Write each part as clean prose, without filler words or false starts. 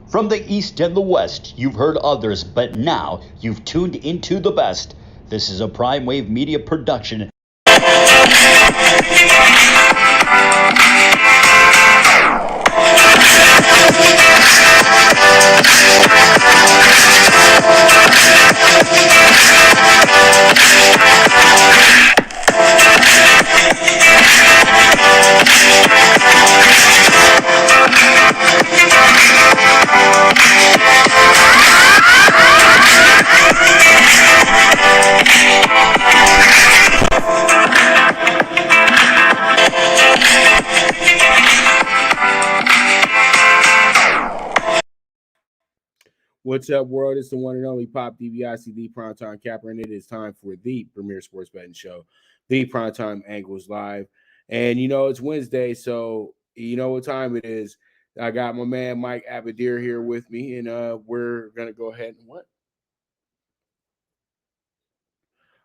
From the East and the West, you've heard others, but now you've tuned into the best. This is a Prime Wave Media production. What's up, world? It's the one and only Pop DVICD PrimeTime Capper, and it is time for the premier sports betting show, the PrimeTime Angles Live. And you know, it's Wednesday, so you know what time it is. I got my man Mike Abadir here with me, and we're gonna go ahead and what?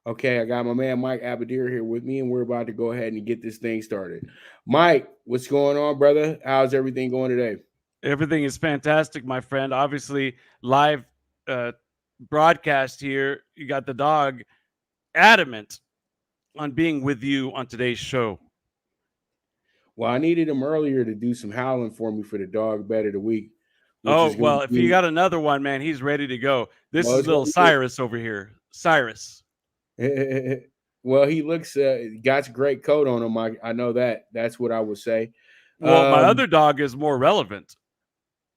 Okay, I got my man Mike Abadir here with me, and we're about to go ahead and get this thing started. Mike, what's going on, brother? How's everything going today? Everything is fantastic, my friend. Obviously, live broadcast here. You got the dog adamant on being with you on today's show. Well, I needed him earlier to do some howling for me for the dog bet of the week. Oh, well, if you got another one, man, he's ready to go. This is little Cyrus over here. Cyrus. Well, he looks got a great coat on him. I know that. That's what I would say. Well, my other dog is more relevant.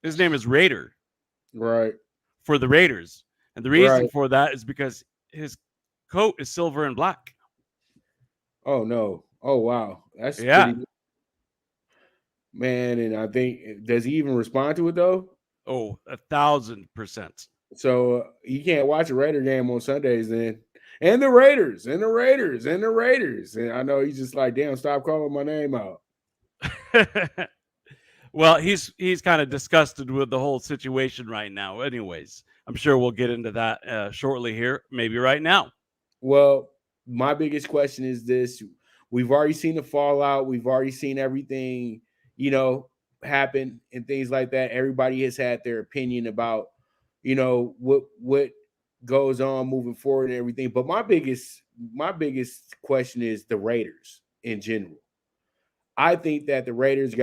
His name is Raider. Right. For the Raiders. And the reason for that is because his coat is silver and black. Oh, no. Oh, wow. That's pretty... Man, and I think, does he even respond to it, though? Oh, 1,000%. So you can't watch a Raider game on Sundays then. And the Raiders, and the Raiders, and the Raiders. And I know he's just like, damn, stop calling my name out. Well, he's kind of disgusted with the whole situation right now. Anyways, I'm sure we'll get into that shortly here, maybe right now. Well, my biggest question is this. We've already seen the fallout. We've already seen everything, you know, happen and things like that. Everybody has had their opinion about, you know, what goes on moving forward and everything. But my biggest question is the Raiders in general. I think that the Raiders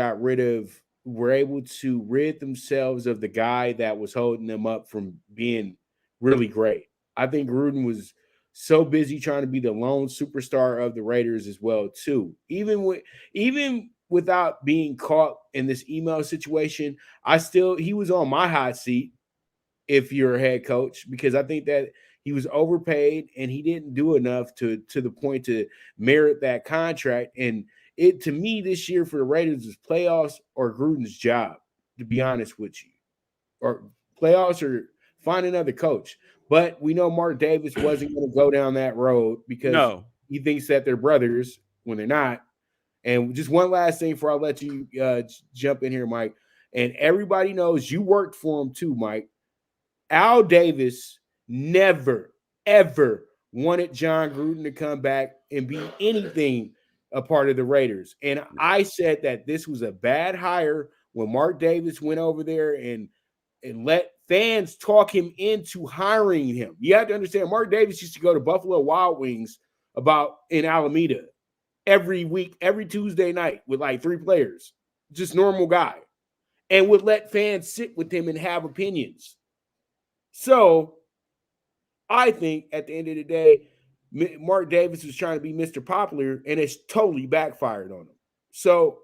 were able to rid themselves of the guy that was holding them up from being really great. I think Gruden was so busy trying to be the lone superstar of the Raiders as well, too. Even without being caught in this email situation, he was on my hot seat if you're a head coach, because I think that he was overpaid and he didn't do enough to the point to merit that contract. And it, to me, this year for the Raiders is playoffs or Gruden's job, to be honest with you. Or playoffs or find another coach. But we know Mark Davis wasn't going to go down that road because he thinks that they're brothers when they're not. And just one last thing before I let you jump in here, Mike. And everybody knows you worked for him too, Mike. Al Davis never, ever wanted John Gruden to come back and be anything a part of the Raiders. And I said that this was a bad hire when Mark Davis went over there and let fans talk him into hiring him. You have to understand, Mark Davis used to go to Buffalo Wild Wings in Alameda every week, every Tuesday night with like 3 players, just normal guy, and would let fans sit with him and have opinions. So I think at the end of the day, Mark Davis was trying to be Mr. Popular, and it's totally backfired on him. So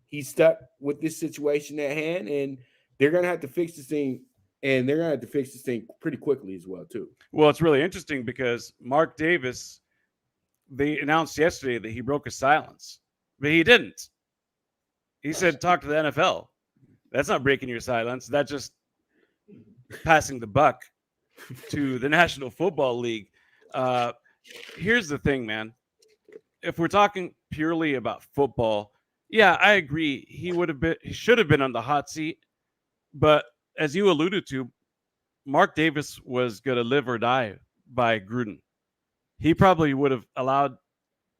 he's stuck with this situation at hand, and they're going to have to fix this thing, and they're going to have to fix this thing pretty quickly as well, too. Well, it's really interesting because Mark Davis, they announced yesterday that he broke his silence, but he didn't. He said, talk to the NFL. That's not breaking your silence. That's just passing the buck to the National Football League. Here's the thing, man. If we're talking purely about football, yeah, I agree. He should have been on the hot seat. But as you alluded to, Mark Davis was going to live or die by Gruden. He probably would have allowed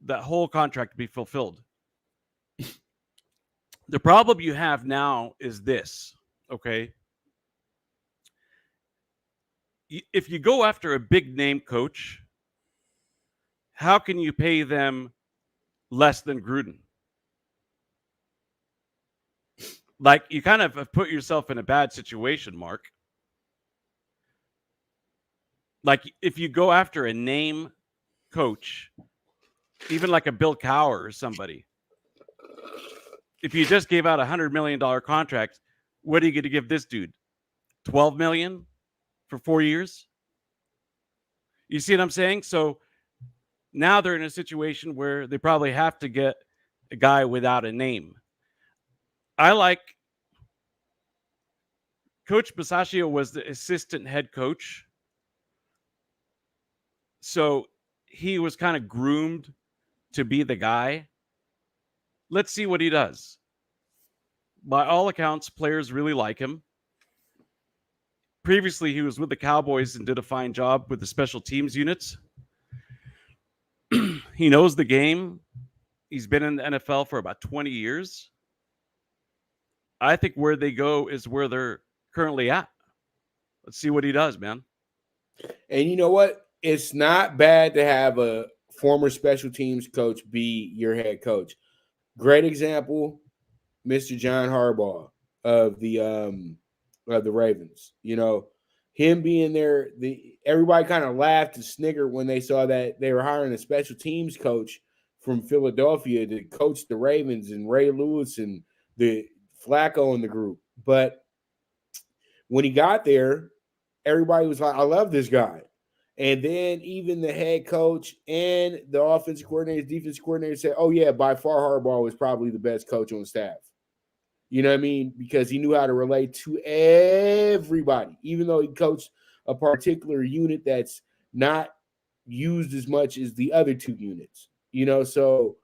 that whole contract to be fulfilled. The problem you have now is this. Okay. If you go after a big name coach, how can you pay them less than Gruden? Like, you kind of have put yourself in a bad situation, Mark. Like, if you go after a name coach, even like a Bill Cowher or somebody, if you just gave out $100 million contract, what are you going to give this dude? $12 million for 4 years? You see what I'm saying? So now they're in a situation where they probably have to get a guy without a name. I like Coach Bisaccia was the assistant head coach. So he was kind of groomed to be the guy. Let's see what he does. By all accounts, players really like him. Previously, he was with the Cowboys and did a fine job with the special teams units. He knows the game. He's been in the NFL for about 20 years. I think where they go is where they're currently at. Let's see what he does, man. And you know what? It's not bad to have a former special teams coach be your head coach. Great example, Mr. John Harbaugh of the Ravens. You know, him being there, everybody kind of laughed and sniggered when they saw that they were hiring a special teams coach from Philadelphia to coach the Ravens, and Ray Lewis and the Flacco in the group. But when he got there, everybody was like, I love this guy. And then even the head coach and the offensive coordinator, defensive coordinator said, oh, yeah, by far Harbaugh was probably the best coach on the staff. You know what I mean? Because he knew how to relate to everybody, even though he coached a particular unit that's not used as much as the other two units. You know, so,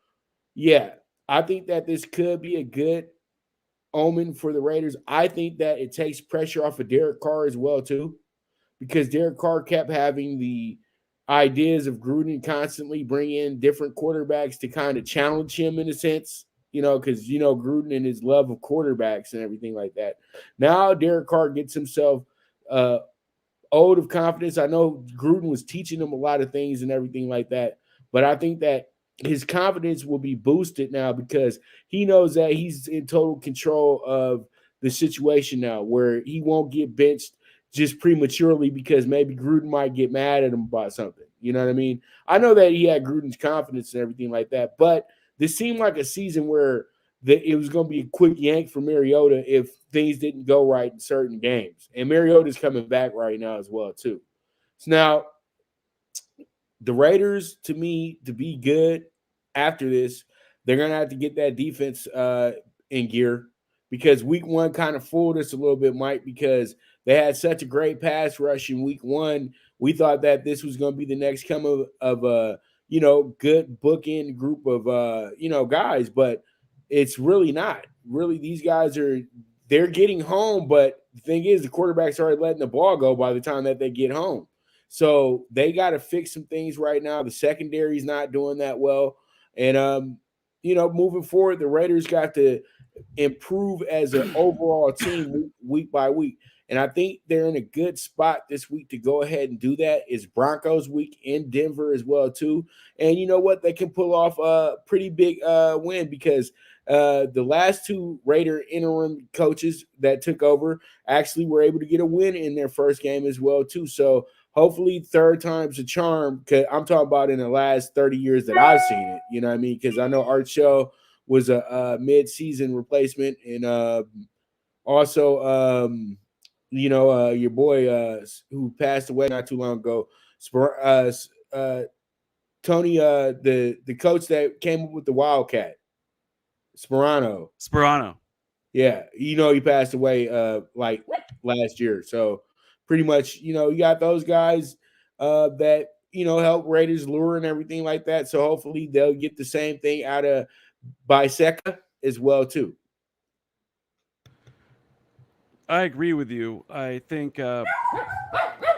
yeah, I think that this could be a good omen for the Raiders. I think that it takes pressure off of Derek Carr as well, too, because Derek Carr kept having the ideas of Gruden constantly bring in different quarterbacks to kind of challenge him in a sense, you know, because, you know, Gruden and his love of quarterbacks and everything like that. Now Derek Carr gets himself owed of confidence. I know Gruden was teaching him a lot of things and everything like that, but I think that his confidence will be boosted now because he knows that he's in total control of the situation now, where he won't get benched just prematurely because maybe Gruden might get mad at him about something. You know what I mean? I know that he had Gruden's confidence and everything like that, but this seemed like a season where it was going to be a quick yank for Mariota if things didn't go right in certain games. And Mariota's coming back right now as well, too. So now, the Raiders, to me, to be good after this, they're going to have to get that defense in gear, because week one kind of fooled us a little bit, Mike, because they had such a great pass rush in week one. We thought that this was going to be the next come of a, you know, good bookend group of, you know, guys, but it's really not. Really, these guys they're getting home, but the thing is, the quarterback's already letting the ball go by the time that they get home. So they got to fix some things right now. The secondary's not doing that well. And, you know, moving forward, the Raiders got to improve as an overall team week by week. And I think they're in a good spot this week to go ahead and do that. It's Broncos week in Denver as well, too. And you know what? They can pull off a pretty big win, because the last two Raider interim coaches that took over actually were able to get a win in their first game as well, too. So hopefully third time's a charm, because I'm talking about in the last 30 years that I've seen it. You know what I mean? Because I know Art Shell was a mid-season replacement. And also, you know, your boy who passed away not too long ago, Tony, the coach that came up with the Wildcat, Sperano. Yeah, you know, he passed away like last year. So pretty much, you know, you got those guys that, you know, help Raiders lure and everything like that. So hopefully they'll get the same thing out of Biseca as well, too. I agree with you. I think I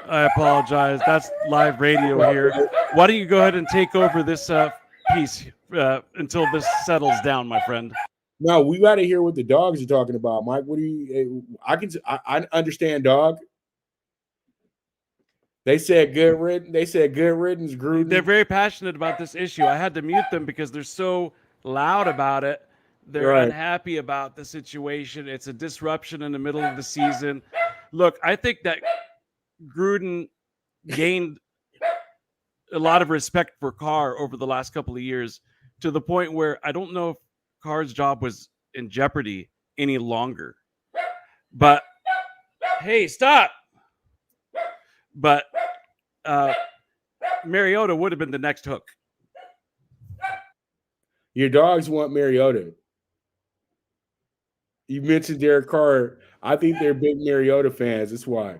apologize. That's live radio here. Why don't you go ahead and take over this piece until this settles down, my friend? No, we got to hear what the dogs are talking about, Mike. What do you? I understand, dog. They said good riddance. They said good riddance, Gruden. They're very passionate about this issue. I had to mute them because they're so loud about it. They're unhappy about the situation. It's a disruption in the middle of the season. Look, I think that Gruden gained a lot of respect for Carr over the last couple of years, to the point where I don't know if Carr's job was in jeopardy any longer. But hey, stop. But Mariota would have been the next hook. Your dogs want Mariota. You mentioned Derek Carr. I think they're big Mariota fans. That's why.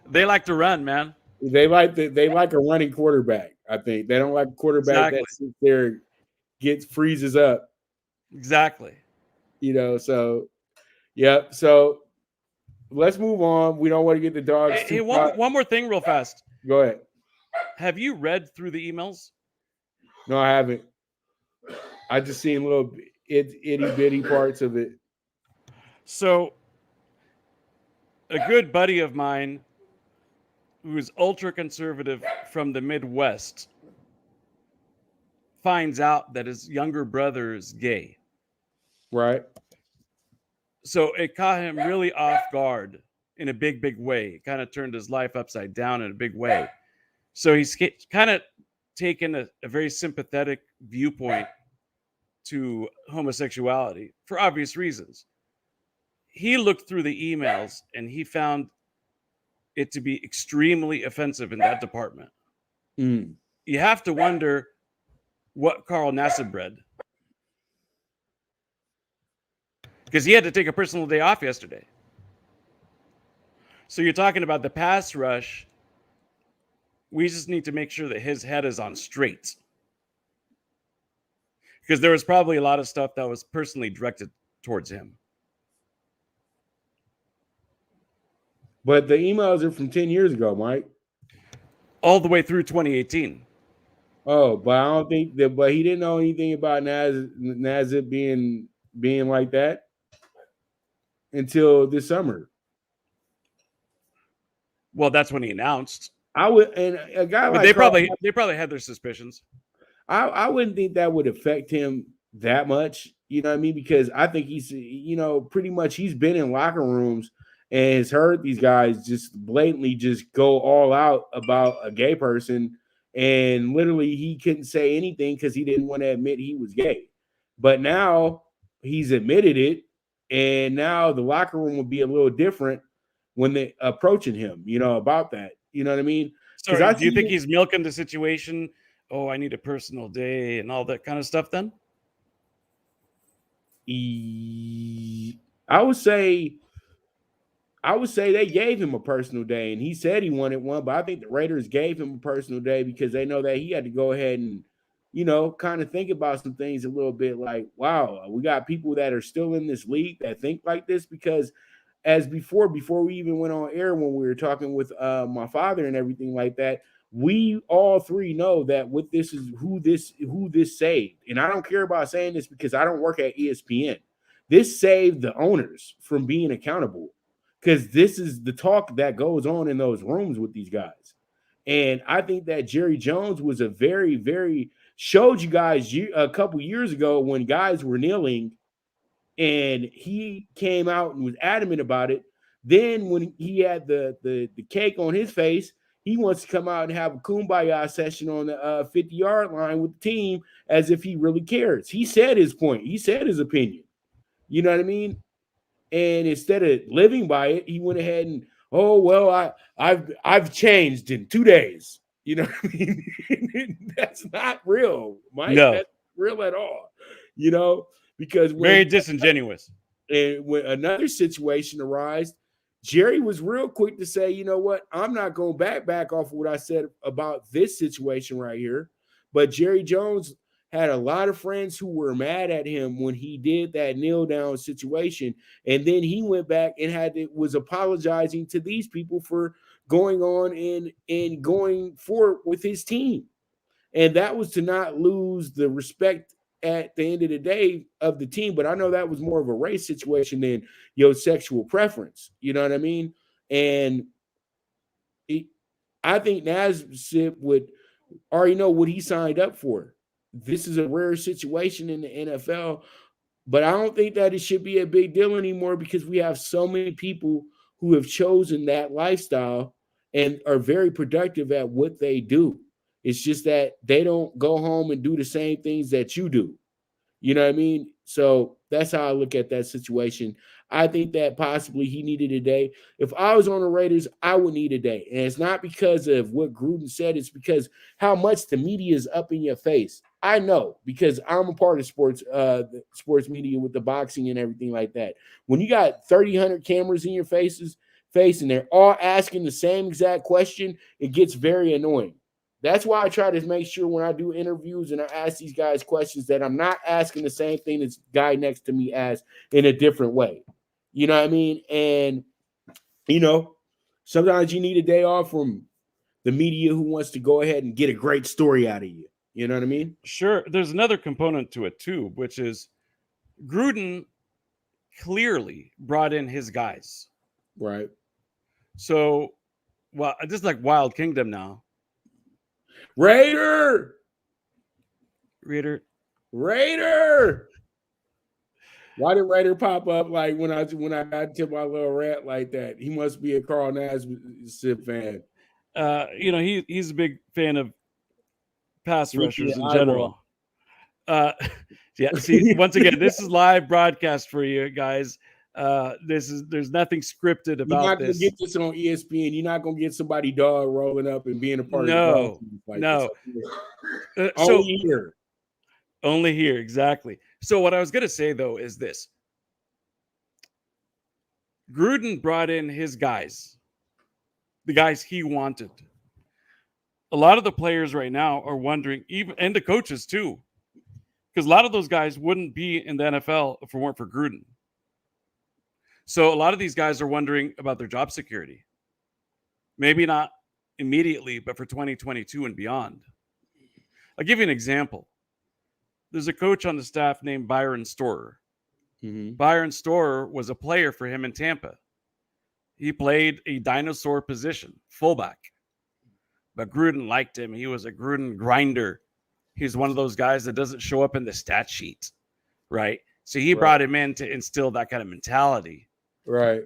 They like to run, man. They like a running quarterback. I think they don't like a quarterback that sits there, freezes up. Exactly. So yeah. So let's move on. We don't want to get the dogs. Hey, one more thing, real fast. Go ahead. Have you read through the emails? No, I haven't. I just seen little itty bitty parts of it. So, a good buddy of mine, who's ultra conservative from the Midwest, finds out that his younger brother is gay. Right. So it caught him really off guard in a big, big way. It kind of turned his life upside down in a big way. So he's kind of taken a very sympathetic viewpoint to homosexuality for obvious reasons. He looked through the emails and he found it to be extremely offensive in that department. Mm. You have to wonder what Carl Nassib read, because he had to take a personal day off yesterday. So you're talking about the pass rush. We just need to make sure that his head is on straight, because there was probably a lot of stuff that was personally directed towards him. But the emails are from 10 years ago, Mike. All the way through 2018. Oh, but I don't think that. But he didn't know anything about Nassib being like that until this summer. Well, that's when he announced. I would, and a guy but like they probably had their suspicions. I wouldn't think that would affect him that much. You know what I mean? Because I think he's, pretty much he's been in locker rooms and has heard these guys just blatantly just go all out about a gay person. And literally he couldn't say anything because he didn't want to admit he was gay. But now he's admitted it. And now the locker room will be a little different when they're approaching him, about that. You know what I mean? So do you think he's milking the situation? Oh, I need a personal day and all that kind of stuff then? I would say they gave him a personal day, and he said he wanted one, but I think the Raiders gave him a personal day because they know that he had to go ahead and, kind of think about some things a little bit like, wow, we got people that are still in this league that think like this, because as before we even went on air, when we were talking with my father and everything like that, we all three know that what this is, who this saved. And I don't care about saying this because I don't work at ESPN. This saved the owners from being accountable, because this is the talk that goes on in those rooms with these guys. And I think that Jerry Jones was a very, very, showed you guys a couple years ago when guys were kneeling and he came out and was adamant about it. Then when he had the cake on his face, he wants to come out and have a kumbaya session on the 50-yard line with the team as if he really cares. He said his point. He said his opinion. You know what I mean? And instead of living by it, he went ahead and, oh, well, I've changed in 2 days. You know what I mean? That's not real, Mike. No. That's real at all. Because very disingenuous. And when another situation arises, Jerry was real quick to say, you know what, I'm not going back off of what I said about this situation right here. But Jerry Jones had a lot of friends who were mad at him when he did that kneel down situation. And then he went back and was apologizing to these people for going on and going forward with his team. And that was to not lose the respect at the end of the day of the team, but I know that was more of a race situation than your sexual preference. You know what I mean? And I think Nassib would already know what he signed up for. This is a rare situation in the NFL, but I don't think that it should be a big deal anymore because we have so many people who have chosen that lifestyle and are very productive at what they do. It's just that they don't go home and do the same things that you do. You know what I mean? So that's how I look at that situation. I think that possibly he needed a day. If I was on the Raiders, I would need a day. And it's not because of what Gruden said. It's because how much the media is up in your face. I know because I'm a part of the sports media with the boxing and everything like that. When you got 300 cameras in your face and they're all asking the same exact question, it gets very annoying. That's why I try to make sure when I do interviews and I ask these guys questions that I'm not asking the same thing this guy next to me asks in a different way. You know what I mean? And, sometimes you need a day off from the media who wants to go ahead and get a great story out of you. You know what I mean? Sure. There's another component to it too, which is Gruden clearly brought in his guys. Right. So, well, this is like Wild Kingdom now. Raider. Why did Raider pop up like when I got to my little rant like that? He must be a Carl Nassib fan. He's a big fan of pass rushers in general. See, once again, this is live broadcast for you guys. There's nothing scripted about this. You're not going to get this on ESPN. You're not going to get somebody dog rolling up and being a part of the no. Only here, exactly. So what I was going to say, though, is this. Gruden brought in his guys, the guys he wanted. A lot of the players right now are wondering, and the coaches too, because a lot of those guys wouldn't be in the NFL if it weren't for Gruden. So a lot of these guys are wondering about their job security. Maybe not immediately, but for 2022 and beyond. I'll give you an example. There's a coach on the staff named Byron Storer. Mm-hmm. Byron Storer was a player for him in Tampa. He played a dinosaur position, fullback. But Gruden liked him. He was a Gruden grinder. He's one of those guys that doesn't show up in the stat sheet, right? So he brought him in to instill that kind of mentality. Right.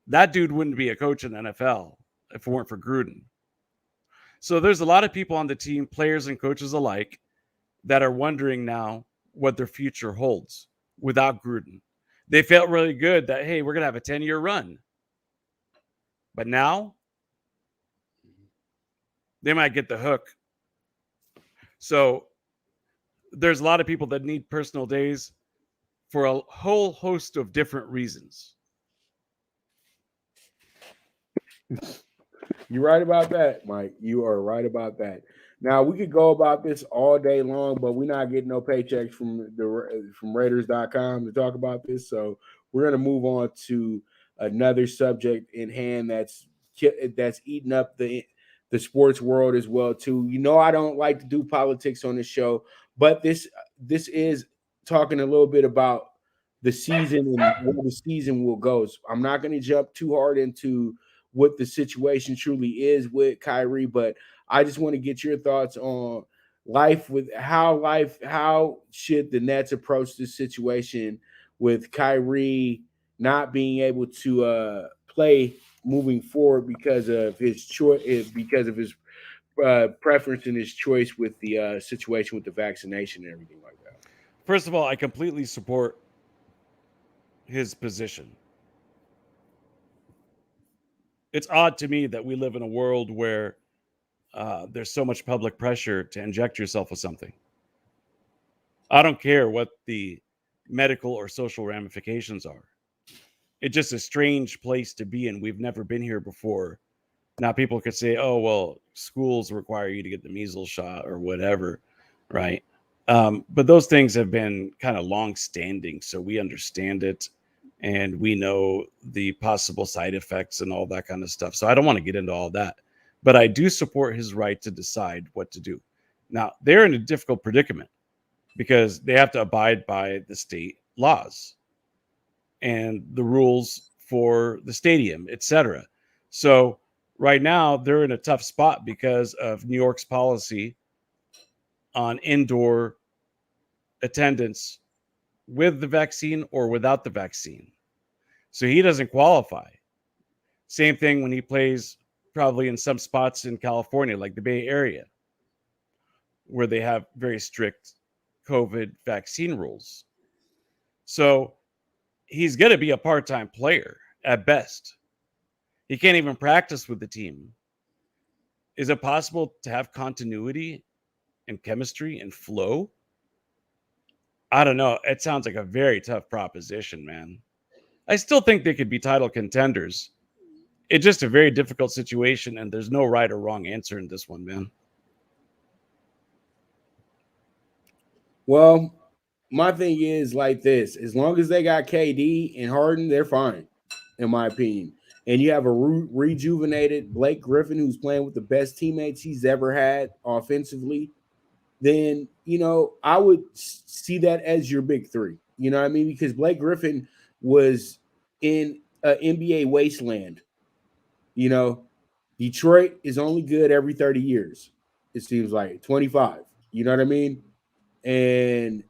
That dude wouldn't be a coach in the NFL if it weren't for Gruden. So there's a lot of people on the team, players and coaches alike, that are wondering now what their future holds without Gruden. They felt really good that, hey, we're going to have a 10-year run. But now they might get the hook. So there's a lot of people that need personal days for a whole host of different reasons. You're right about that, Mike. You are right about that. Now, we could go about this all day long, but we're not getting no paychecks from Raiders.com to talk about this. So we're going to move on to another subject in hand that's eating up the sports world as well, too. I don't like to do politics on this show, but this is talking a little bit about the season and where the season will go. So I'm not going to jump too hard into what the situation truly is with Kyrie, but I just want to get your thoughts on how should the Nets approach this situation with Kyrie not being able to play moving forward because of his choice, because of his preference and his choice with the situation with the vaccination and everything like that. First of all, I completely support his position. It's odd to me that we live in a world where there's so much public pressure to inject yourself with something. I don't care what the medical or social ramifications are. It's just a strange place to be in. We've never been here before. Now people could say, oh, well, schools require you to get the measles shot or whatever, right? But those things have been kind of long-standing, so we understand it. And we know the possible side effects and all that kind of stuff. So I don't want to get into all that. But I do support his right to decide what to do. Now, they're in a difficult predicament because they have to abide by the state laws and the rules for the stadium, etc. So right now they're in a tough spot because of New York's policy on indoor attendance with the vaccine or without the vaccine. So he doesn't qualify. Same thing when he plays probably in some spots in California, like the Bay Area, where they have very strict COVID vaccine rules. So he's going to be a part-time player at best. He can't even practice with the team. Is it possible to have continuity and chemistry and flow? I don't know. It sounds like a very tough proposition, man. I still think they could be title contenders. It's just a very difficult situation, and there's no right or wrong answer in this one, man. Well, my thing is like this. As long as they got KD and Harden, they're fine, in my opinion. And you have a rejuvenated Blake Griffin who's playing with the best teammates he's ever had offensively, then, I would see that as your big three. You know what I mean? Because Blake Griffin was in an NBA wasteland. Detroit is only good every 30 years. It seems like 25. You know what I mean? And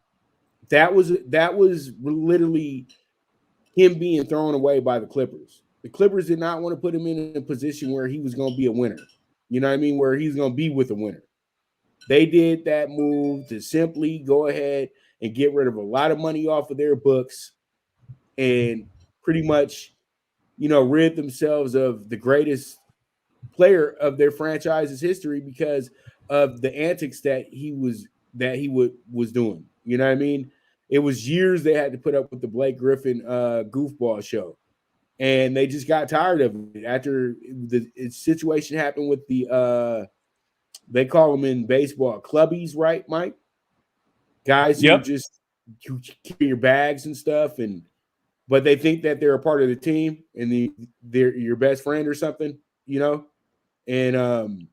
that was literally him being thrown away by the Clippers. The Clippers did not want to put him in a position where he was going to be a winner. You know what I mean? Where he's going to be with a winner. They did that move to simply go ahead and get rid of a lot of money off of their books and pretty much, rid themselves of the greatest player of their franchise's history because of the antics that he was doing. You know what I mean? It was years they had to put up with the Blake Griffin goofball show. And they just got tired of it after the situation happened with the they call them in baseball clubbies, right, Mike? Guys who just carry your bags and stuff, but they think that they're a part of the team and they're your best friend or something, And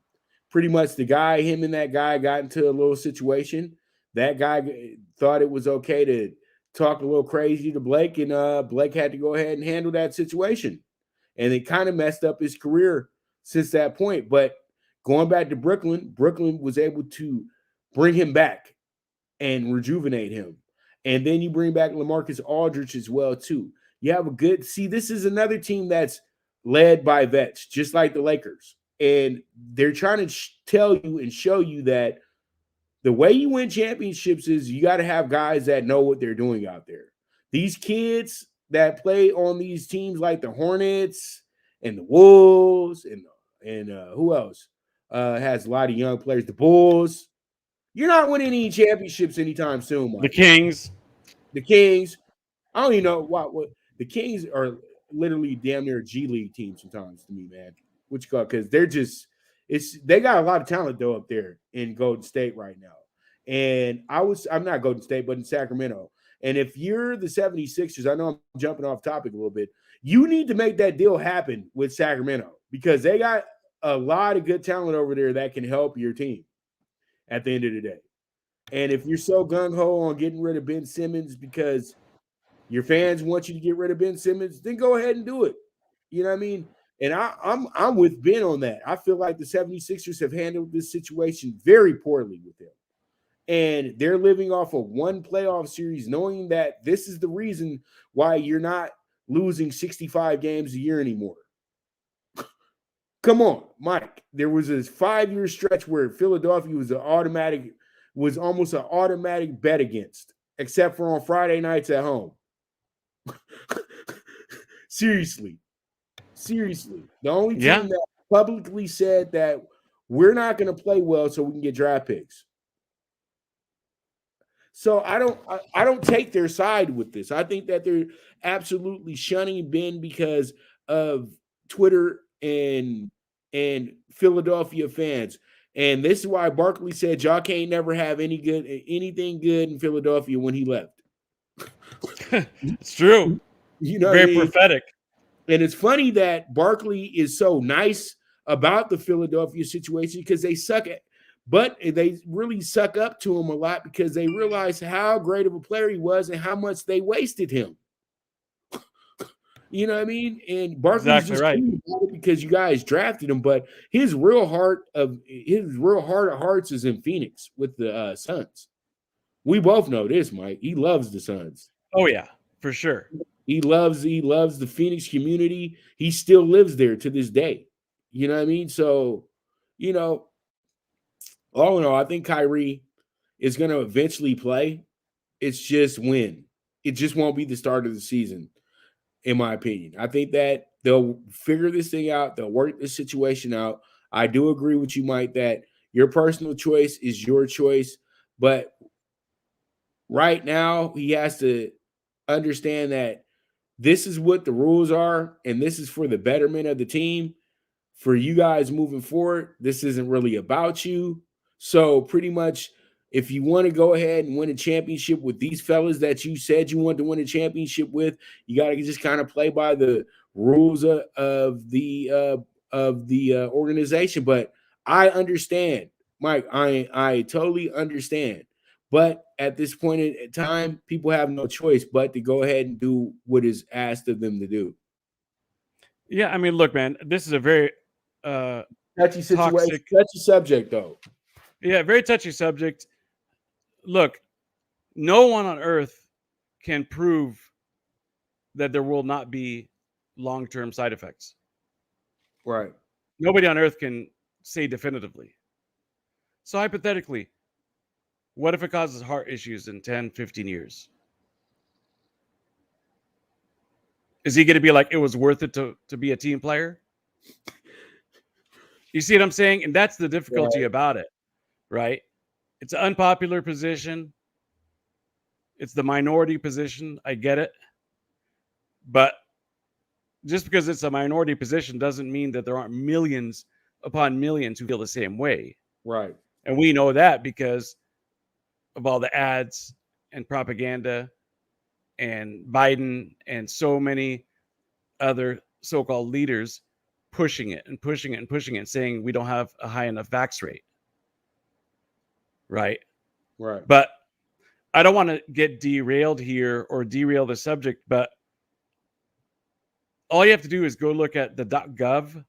pretty much him and that guy got into a little situation. That guy thought it was okay to talk a little crazy to Blake, and Blake had to go ahead and handle that situation. And it kind of messed up his career since that point. But going back to Brooklyn was able to bring him back and rejuvenate him. And then you bring back LaMarcus Aldridge as well, too. You have this is another team that's led by vets, just like the Lakers. And they're trying to tell you and show you that the way you win championships is you got to have guys that know what they're doing out there. These kids that play on these teams like the Hornets and the Wolves and who else has a lot of young players, the Bulls. You're not winning any championships anytime soon, Mike. The Kings. I don't even know what the Kings are literally damn near a G League team sometimes to me, man. Because they got a lot of talent though up there in Golden State right now. And I'm not Golden State, but in Sacramento. And if you're the 76ers, I know I'm jumping off topic a little bit. You need to make that deal happen with Sacramento because they got a lot of good talent over there that can help your team at the end of the day. And if you're so gung-ho on getting rid of Ben Simmons because your fans want you to get rid of Ben Simmons, then go ahead and do it. You know what I mean? And I'm with Ben on that. I feel like the 76ers have handled this situation very poorly with him. And they're living off of one playoff series, knowing that this is the reason why you're not losing 65 games a year anymore. Come on, Mike. There was a 5-year stretch where Philadelphia was almost an automatic bet against, except for on Friday nights at home. Seriously. The only team that publicly said that we're not going to play well so we can get draft picks. So I don't take their side with this. I think that they're absolutely shunning Ben because of Twitter and Philadelphia fans. And this is why Barkley said y'all can't never have anything good in Philadelphia when he left. It's true. Very prophetic. And it's funny that Barkley is so nice about the Philadelphia situation because they suck at But they really suck up to him a lot because they realize how great of a player he was and how much they wasted him. You know what I mean? And Barkley's Exactly just right. cool about it because you guys drafted him, but his real heart of hearts is in Phoenix with the Suns. We both know this, Mike. He loves the Suns. Oh yeah, for sure. He loves the Phoenix community. He still lives there to this day. You know what I mean? So, you know, all in all, I think Kyrie is going to eventually play. It's just when. It just won't be the start of the season, in my opinion. I think that they'll figure this thing out. They'll work this situation out. I do agree with you, Mike, that your personal choice is your choice. But right now, he has to understand that this is what the rules are, and this is for the betterment of the team. For you guys moving forward, this isn't really about you. So pretty much, if you want to go ahead and win a championship with these fellas that you said you want to win a championship with, you got to just kind of play by the rules of the organization. But I understand, Mike. I totally understand. But at this point in time, people have no choice but to go ahead and do what is asked of them to do. Yeah, I mean, look, man, this is a very Touchy situation, toxic, touchy subject, though. yeah, very touchy subject. Look, no one on earth can prove that there will not be long-term side effects. Right. Nobody on earth can say definitively. So hypothetically, what if it causes heart issues in 10, 15 years? Is he going to be like, it was worth it to be a team player? You see what I'm saying? And that's the difficulty about it, right? It's an unpopular position. It's the minority position. I get it. But just because it's a minority position doesn't mean that there aren't millions upon millions who feel the same way. Right. And we know that because of all the ads and propaganda and Biden and so many other so-called leaders pushing it and pushing it and pushing it, saying we don't have a high enough vax rate. Right. Right. But I don't want to get derailed here or derail the subject, but all you have to do is go look at the .gov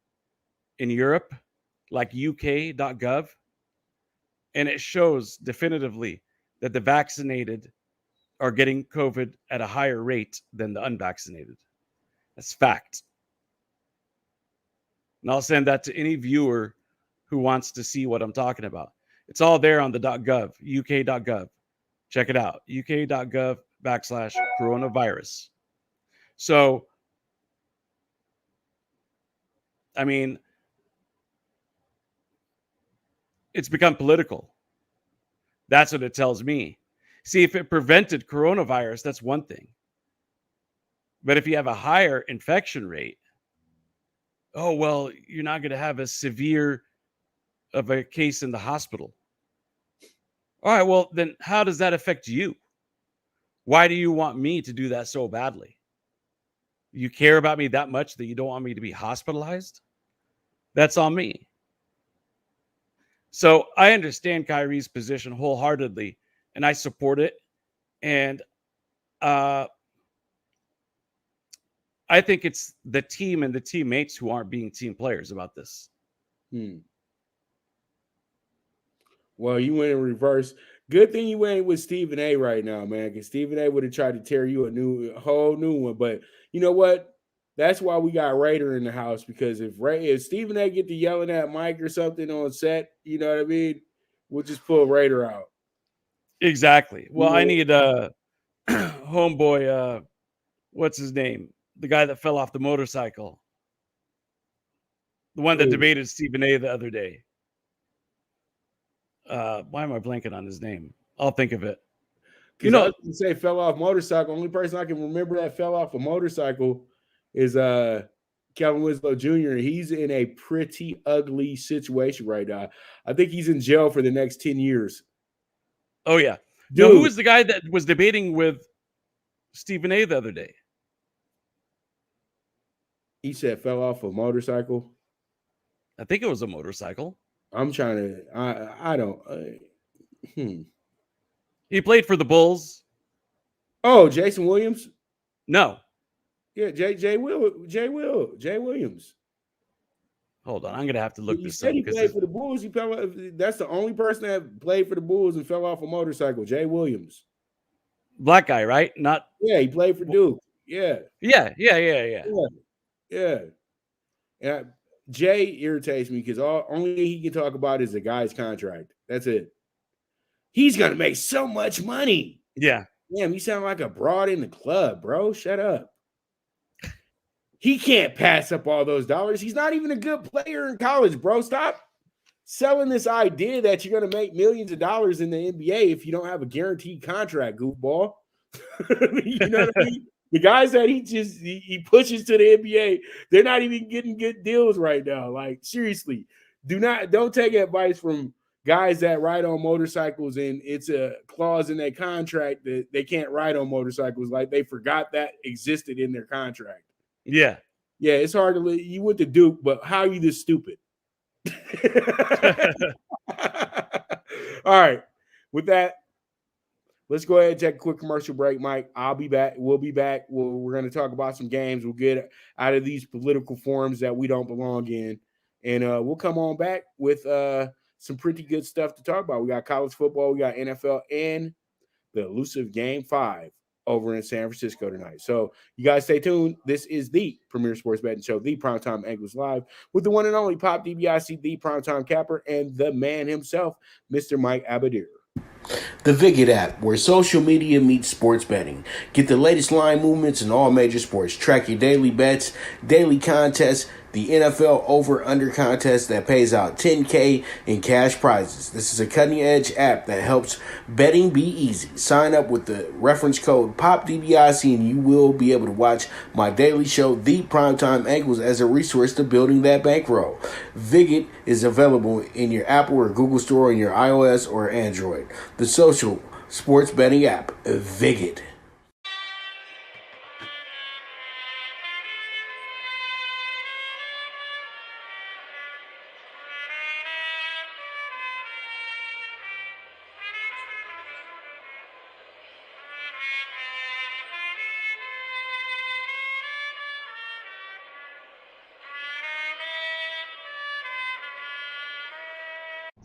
in Europe, like UK.gov, and it shows definitively that the vaccinated are getting COVID at a higher rate than the unvaccinated. That's fact. And I'll send that to any viewer who wants to see what I'm talking about. It's all there on the .gov, UK.gov. Check it out, UK.gov/coronavirus. So, I mean, it's become political. That's what it tells me. See, if it prevented coronavirus, that's one thing. But if you have a higher infection rate, oh, well, you're not going to have as severe of a case in the hospital. All right, well, then how does that affect you? Why do you want me to do that so badly? You care about me that much that you don't want me to be hospitalized? That's on me. So I understand Kyrie's position wholeheartedly, and I support it. And I think it's the team and the teammates who aren't being team players about this. Well, you went in reverse. Good thing you went with Stephen A right now, man, because Stephen A would have tried to tear you a whole new one. But you know what? That's why we got Raider in the house, because if Stephen A get to yelling at Mike or something on set, you know what I mean? We'll just pull Raider out. Exactly. Well, I need homeboy, what's his name? The guy that fell off the motorcycle. The one that debated Stephen A the other day. Why am I blanking on his name? I'll think of it. You know, I was gonna say fell off motorcycle. Only person I can remember that fell off a motorcycle is Kevin Winslow Jr. He's in a pretty ugly situation right now. I think he's in jail for the next 10 years. Oh, yeah. No, who was the guy that was debating with Stephen A the other day? He said fell off a motorcycle. I think it was a motorcycle. I'm trying to. I don't. He played for the Bulls. Oh, Jason Williams. No. Yeah, Jay Williams. Hold on, I'm gonna have to look You this said up he because played for the Bulls. That's the only person that played for the Bulls and fell off a motorcycle. Jay Williams. black guy, right? Not. Yeah, he played for Duke. Yeah. Yeah. And Jay irritates me because only thing he can talk about is the guy's contract. That's it. He's gonna make so much money. Yeah. Damn, you sound like a broad in the club, bro. Shut up. He can't pass up all those dollars. He's not even a good player in college, bro. Stop selling this idea that you're going to make millions of dollars in the NBA if you don't have a guaranteed contract, goofball. You know what I mean? The guys that he pushes to the NBA, they're not even getting good deals right now. Like, seriously, don't take advice from guys that ride on motorcycles and it's a clause in their contract that they can't ride on motorcycles. Like, they forgot that existed in their contract. Yeah. Yeah, it's hard to live. You went to Duke, but how are you this stupid? All right. With that, let's go ahead and take a quick commercial break, Mike. I'll be back. We'll be back. We're going to talk about some games. We'll get out of these political forums that we don't belong in. And we'll come on back with some pretty good stuff to talk about. We got college football, we got NFL, and the elusive Game 5 over in San Francisco tonight. So you guys stay tuned. This is the premier sports betting show, the Primetime Angles Live, with the one and only Pop DBIC, the Primetime Capper, and the man himself, Mr. Mike Abadir. The Viget app, where social media meets sports betting. Get the latest line movements in all major sports. Track your daily bets, daily contests, the NFL over-under contest that pays out $10K in cash prizes. This is a cutting-edge app that helps betting be easy. Sign up with the reference code POPDBIC and you will be able to watch my daily show, The Primetime Angles, as a resource to building that bankroll. Viget is available in your Apple or Google Store on your iOS or Android. The social sports betting app, Viget.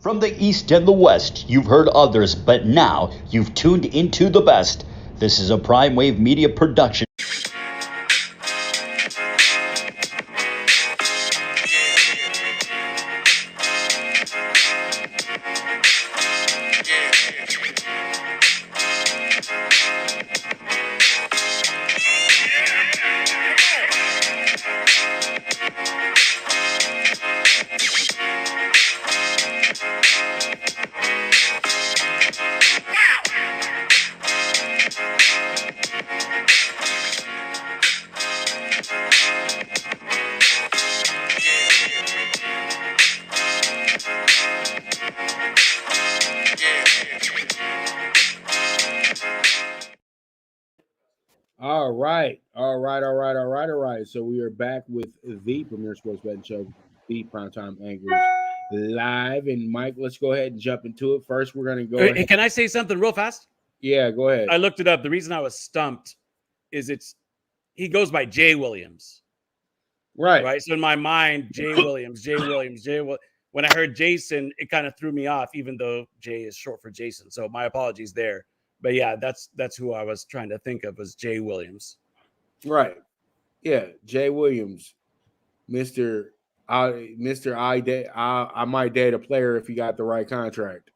From the East and the West, you've heard others, but now you've tuned into the best. This is a Prime Wave Media production. All right. So we are back with the premier sports betting show, the Primetime Angles Live. And Mike, let's go ahead and jump into it. First, we're going to go ahead. Can I say something real fast? Yeah, go ahead. I looked it up. The reason I was stumped is he goes by Jay Williams. Right. So in my mind, Jay Williams. When I heard Jason, it kind of threw me off, even though Jay is short for Jason. So my apologies there. But yeah, that's who I was trying to think of as Jay Williams. Right. Yeah, Jay Williams, I might date a player if he got the right contract.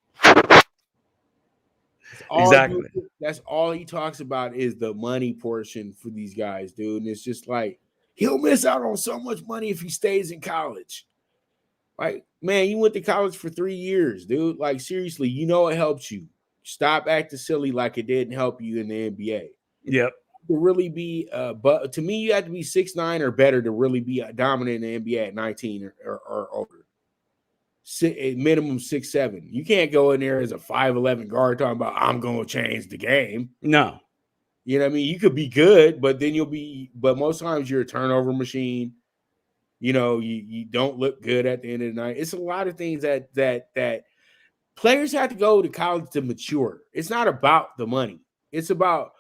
Exactly. That's all he talks about is the money portion for these guys, dude. And it's just like he'll miss out on so much money if he stays in college. Like, man, you went to college for 3 years, dude. Like, seriously, it helps you. Stop acting silly like it didn't help you in the NBA. Yep. To really be, but to me, you have to be 6'9" or better to really be dominant in the NBA at 19 or older. Minimum 6'7". You can't go in there as a 5'11" guard talking about I'm going to change the game. No. You know what I mean? You could be good, but then but most times you're a turnover machine. You don't look good at the end of the night. It's a lot of things that players have to go to college to mature. It's not about the money. It's about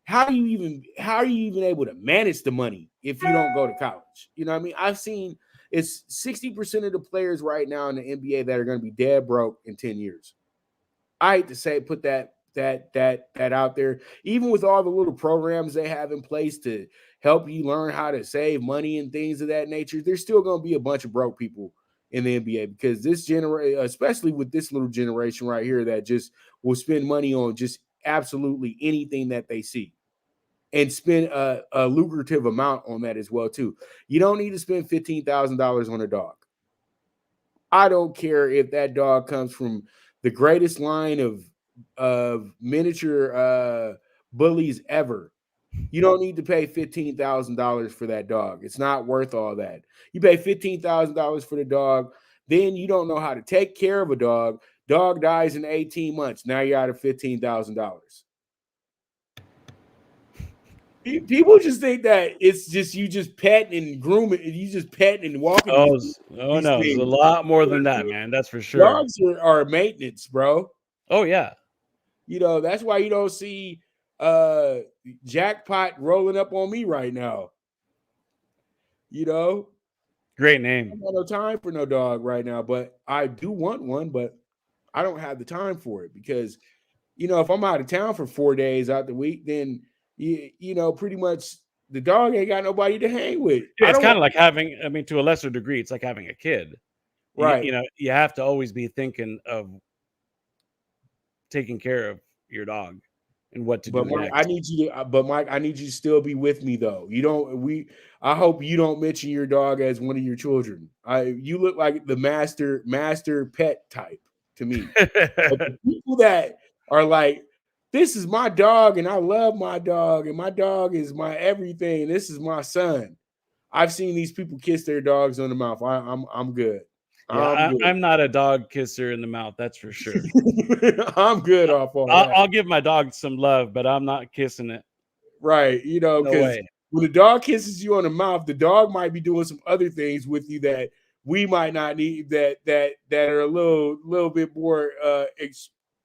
how are you even able to manage the money if you don't go to college? You know what I mean? I've seen it's 60% of the players right now in the NBA that are going to be dead broke in 10 years. I hate to say put that out there. Even with all the little programs they have in place to help you learn how to save money and things of that nature, there's still going to be a bunch of broke people in the NBA because this generation, especially with this little generation right here that just will spend money on just absolutely anything that they see and spend a lucrative amount on that as well too. You don't need to spend $15,000 on a dog. I don't care if that dog comes from the greatest line of miniature bullies ever. You don't need to pay $15,000 for that dog. It's not worth all that. You pay $15,000 for the dog, then you don't know how to take care of a dog. Dog dies in 18 months. Now you're out of $15,000. People just think that it's just you just petting and grooming, and you just petting and walking. Oh no, it's a lot more than that, man. That's for sure. Dogs are maintenance, bro. Oh yeah. That's why you don't see Jackpot rolling up on me right now. Great name. I don't have no time for no dog right now, but I do want one, but I don't have the time for it because if I'm out of town for 4 days out the week, then pretty much the dog ain't got nobody to hang with. Yeah, it's kind of like having, to a lesser degree, it's like having a kid. Right. You have to always be thinking of taking care of your dog and what to do Mike, next. Mike, I need you to still be with me though. I hope you don't mention your dog as one of your children. You look like the master pet type to me. But the people that are like, this is my dog and I love my dog and my dog is my everything. This is my son. I've seen these people kiss their dogs on the mouth. I'm good. Yeah, I'm not a dog kisser in the mouth, that's for sure. I'm good off all that. I'll give my dog some love, but I'm not kissing it. Right, because when the dog kisses you on the mouth, the dog might be doing some other things with you that we might not need. That are a little bit more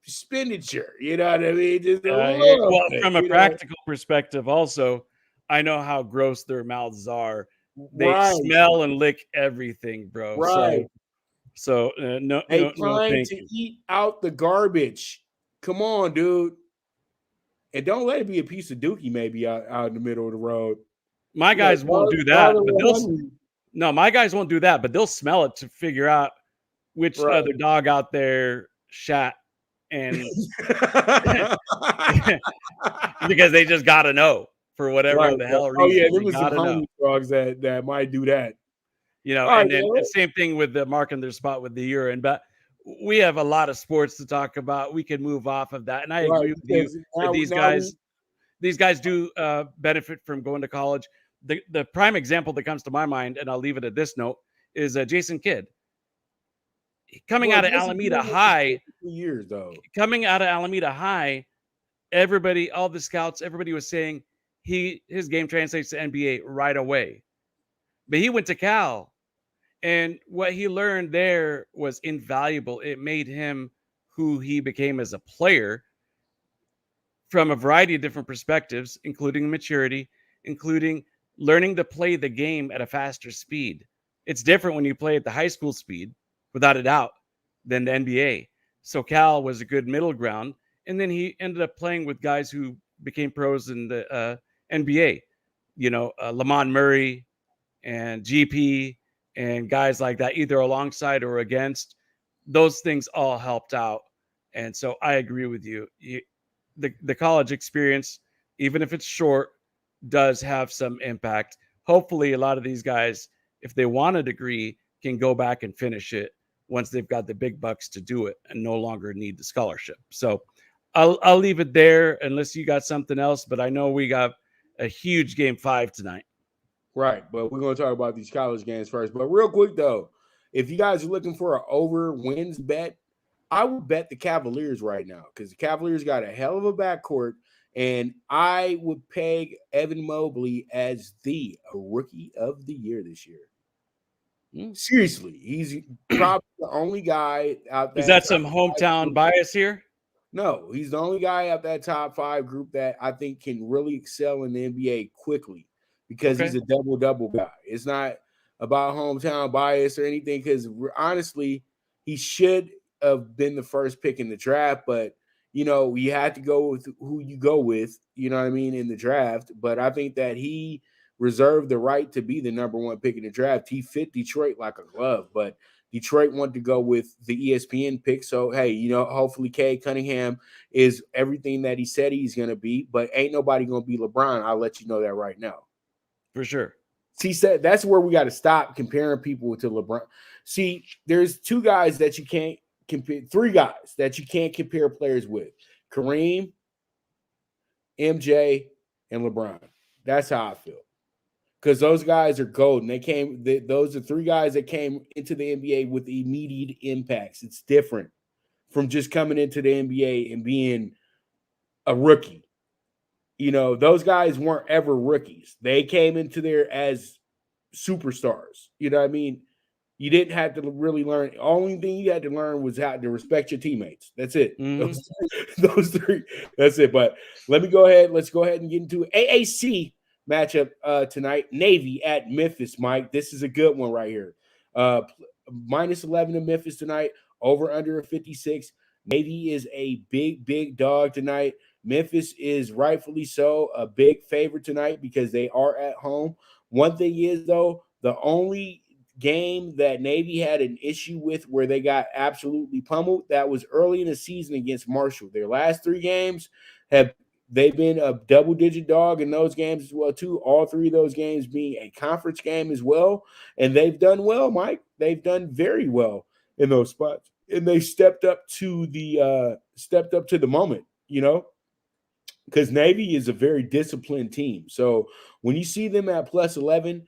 expenditure. You know what I mean? Just from a practical perspective, also, I know how gross their mouths are. They smell and lick everything, bro. Right. So trying to eat out the garbage. Come on, dude. And don't let it be a piece of dookie maybe out in the middle of the road. My guys won't do that. My guys won't do that, but they'll smell it to figure out which other dog out there shat and because they just got to know for whatever the hell reason. Oh yeah, there was some hungry dogs that might do that. And then the same thing with the marking their spot with the urine. But we have a lot of sports to talk about. We can move off of that. And I agree with you that these guys do benefit from going to college. The prime example that comes to my mind, and I'll leave it at this note, is Jason Kidd. Coming out of Alameda High, coming out of Alameda High, everybody, all the scouts, everybody was saying his game translates to NBA right away. But he went to Cal, and what he learned there was invaluable. It made him who he became as a player from a variety of different perspectives, including maturity, including learning to play the game at a faster speed. It's different when you play at the high school speed, without a doubt, than the NBA. So Cal was a good middle ground. And then he ended up playing with guys who became pros in the NBA, Lamont Murray and GP and guys like that, either alongside or against. Those things all helped out. And so I agree with you. The college experience, even if it's short, does have some impact. Hopefully a lot of these guys, if they want a degree, can go back and finish it once they've got the big bucks to do it and no longer need the scholarship. So I'll leave it there unless you got something else, but I know we got a huge game 5 tonight. Right, but we're going to talk about these college games first. But real quick, though, if you guys are looking for an over wins bet, I would bet the Cavaliers right now because the Cavaliers got a hell of a backcourt, and I would peg Evan Mobley as the rookie of the year this year. Seriously, he's probably the only guy out there. Is that some hometown bias here? No, he's the only guy out that top 5 group that I think can really excel in the NBA quickly because he's a double-double guy. It's not about hometown bias or anything because honestly, he should have been the first pick in the draft, but you had to go with who you go with, you know what I mean, in the draft. But I think that he reserved the right to be the number 1 pick in the draft. He fit Detroit like a glove, but Detroit wanted to go with the ESPN pick. So, hey, hopefully Cade Cunningham is everything that he said he's going to be, but ain't nobody going to be LeBron. I'll let you know that right now. For sure. See, that's where we got to stop comparing people to LeBron. See, there's 2 guys that you can't compare, 3 guys that you can't compare players with: Kareem, MJ, and LeBron. That's how I feel. Because those guys are golden. Those are 3 guys that came into the NBA with immediate impacts. It's different from just coming into the NBA and being a rookie. Those guys weren't ever rookies. They came into there as superstars. You know what I mean? You didn't have to really learn. The only thing you had to learn was how to respect your teammates. That's it. Those 3. That's it. But let's go ahead and get into AAC matchup tonight. Navy at Memphis, Mike. This is a good one right here. -11 in Memphis tonight, over under 56. Navy is a big dog tonight. Memphis is rightfully so a big favorite tonight because they are at home. One thing is, though, the only game that Navy had an issue with where they got absolutely pummeled, that was early in the season against Marshall. Their last 3 games they've been a double-digit dog in those games as well, too. All 3 of those games being a conference game as well. And they've done well, Mike. They've done very well in those spots. And they stepped up to the moment, because Navy is a very disciplined team. So when you see them at +11,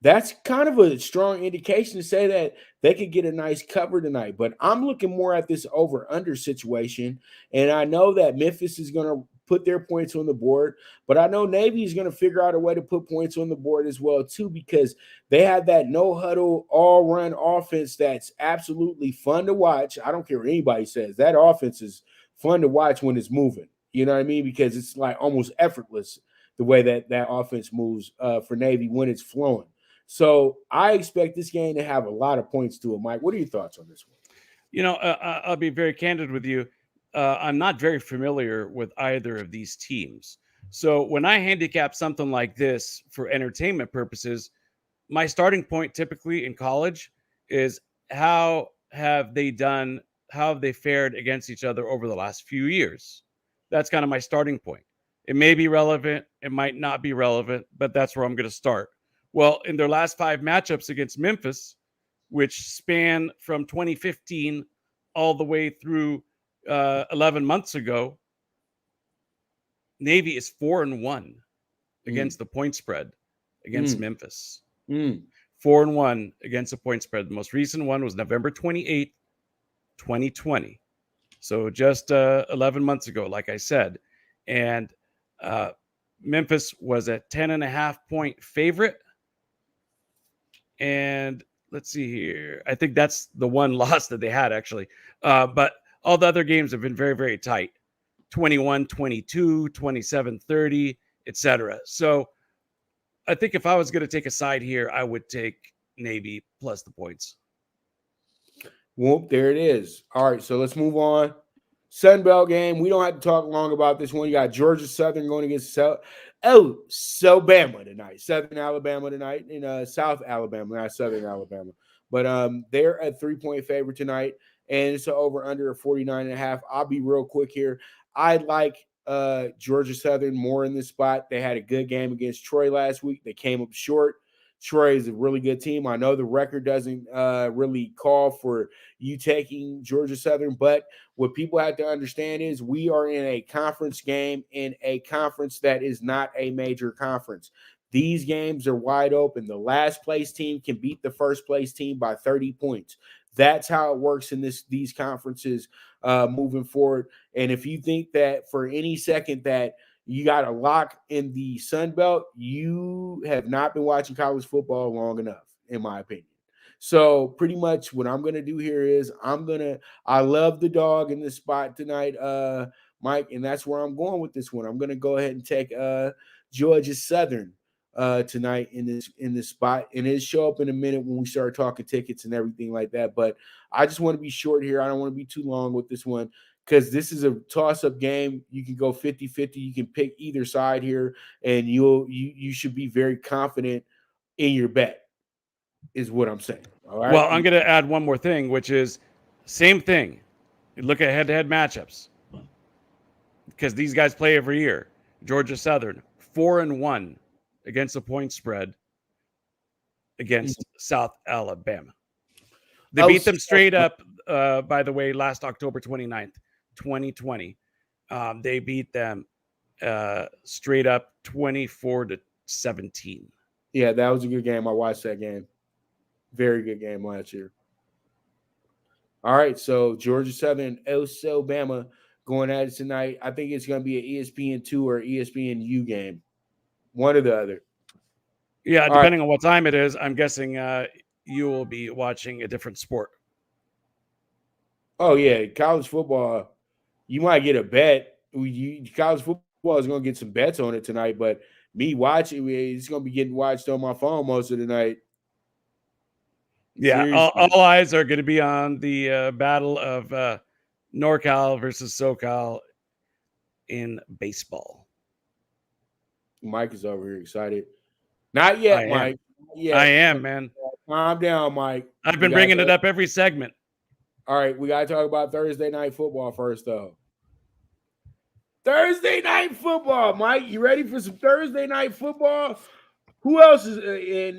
that's kind of a strong indication to say that they could get a nice cover tonight. But I'm looking more at this over-under situation. And I know that Memphis is going to put their points on the board, but I know Navy is going to figure out a way to put points on the board as well, too, because they have that no-huddle, all-run offense that's absolutely fun to watch. I don't care what anybody says. That offense is fun to watch when it's moving. You know what I mean? Because it's like almost effortless the way that offense moves for Navy when it's flowing. So I expect this game to have a lot of points to it. Mike, what are your thoughts on this one? I'll be very candid with you. I'm not very familiar with either of these teams. So when I handicap something like this for entertainment purposes, my starting point typically in college is how have they fared against each other over the last few years? That's kind of my starting point. It may be relevant. It might not be relevant, but that's where I'm going to start. Well, in their last 5 matchups against Memphis, which span from 2015 all the way through 11 months ago, Navy is 4-1 against the point spread against Memphis. 4-1 against the point spread. The most recent one was November 28th, 2020. So just 11 months ago, like I said. And Memphis was a 10.5-point favorite. And let's see here. I think that's the one loss that they had, actually. But all the other games have been very, very tight. 21-22, 27-30, etc. So I think if I was going to take a side here, I would take Navy plus the points. Whoop, there it is. All right, so let's move on. Sun Belt game. We don't have to talk long about this one. You got Georgia Southern going against Bama tonight. Southern Alabama tonight in South Alabama, not Southern Alabama. But they're a 3-point favorite tonight, and it's over under 49.5. I'll be real quick here. I like Georgia Southern more in this spot. They had a good game against Troy last week. They came up short. Troy is a really good team. I know the record doesn't really call for you taking Georgia Southern, but what people have to understand is we are in a conference game in a conference that is not a major conference. These games are wide open. The last place team can beat the first place team by 30 points. That's how it works in these conferences moving forward. And if you think that for any second that you got a lock in the Sun Belt, you have not been watching college football long enough, in my opinion. So pretty much what I'm gonna do here is I love the dog in this spot tonight, Mike, and that's where I'm going with this one. I'm gonna go ahead and take Georgia Southern tonight in this spot, and it'll show up in a minute when we start talking tickets and everything like that. But I just want to be short here. I don't want to be too long with this one because this is a toss-up game. You can go 50-50. You can pick either side here, and you should be very confident in your bet, is what I'm saying. All right. Well, I'm going to add one more thing, which is same thing. You look at head-to-head matchups because these guys play every year. Georgia Southern 4-1 against the point spread against South Alabama. They beat them straight up, by the way, last October 29th, 2020. They beat them straight up 24-17. Yeah, that was a good game. I watched that game. Very good game last year. All right, so Georgia Southern, Alabama going at it tonight. I think it's going to be an ESPN2 or ESPNU game. One or the other. Yeah, depending on what time it is, I'm guessing you will be watching a different sport. Oh, yeah. College football, you might get a bet. College football is going to get some bets on it tonight, but me watching, it's going to be getting watched on my phone most of the night. Yeah, all eyes are going to be on the battle of NorCal versus SoCal in baseball. Mike is over here excited. Not yet, Mike. Yeah, I am, man. Calm down, Mike. I've been bringing it up every segment. All right, we got to talk about Thursday night football first, though. Thursday night football, Mike. You ready for some Thursday night football? Who else is in,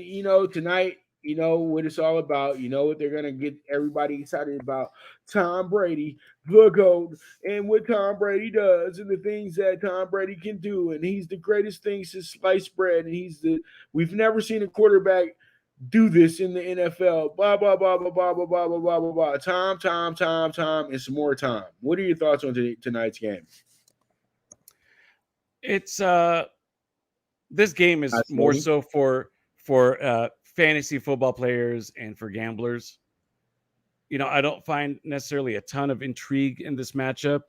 tonight? You know what it's all about. You know what they're going to get everybody excited about. Tom Brady, the GOAT, and what Tom Brady does and the things that Tom Brady can do. And he's the greatest thing since sliced bread. And we've never seen a quarterback do this in the NFL. Blah, blah, blah, blah, blah, blah, blah, blah, blah, blah, blah. Time, and some more time. What are your thoughts on tonight's game? It's this game is more so for fantasy football players and for gamblers. I don't find necessarily a ton of intrigue in this matchup.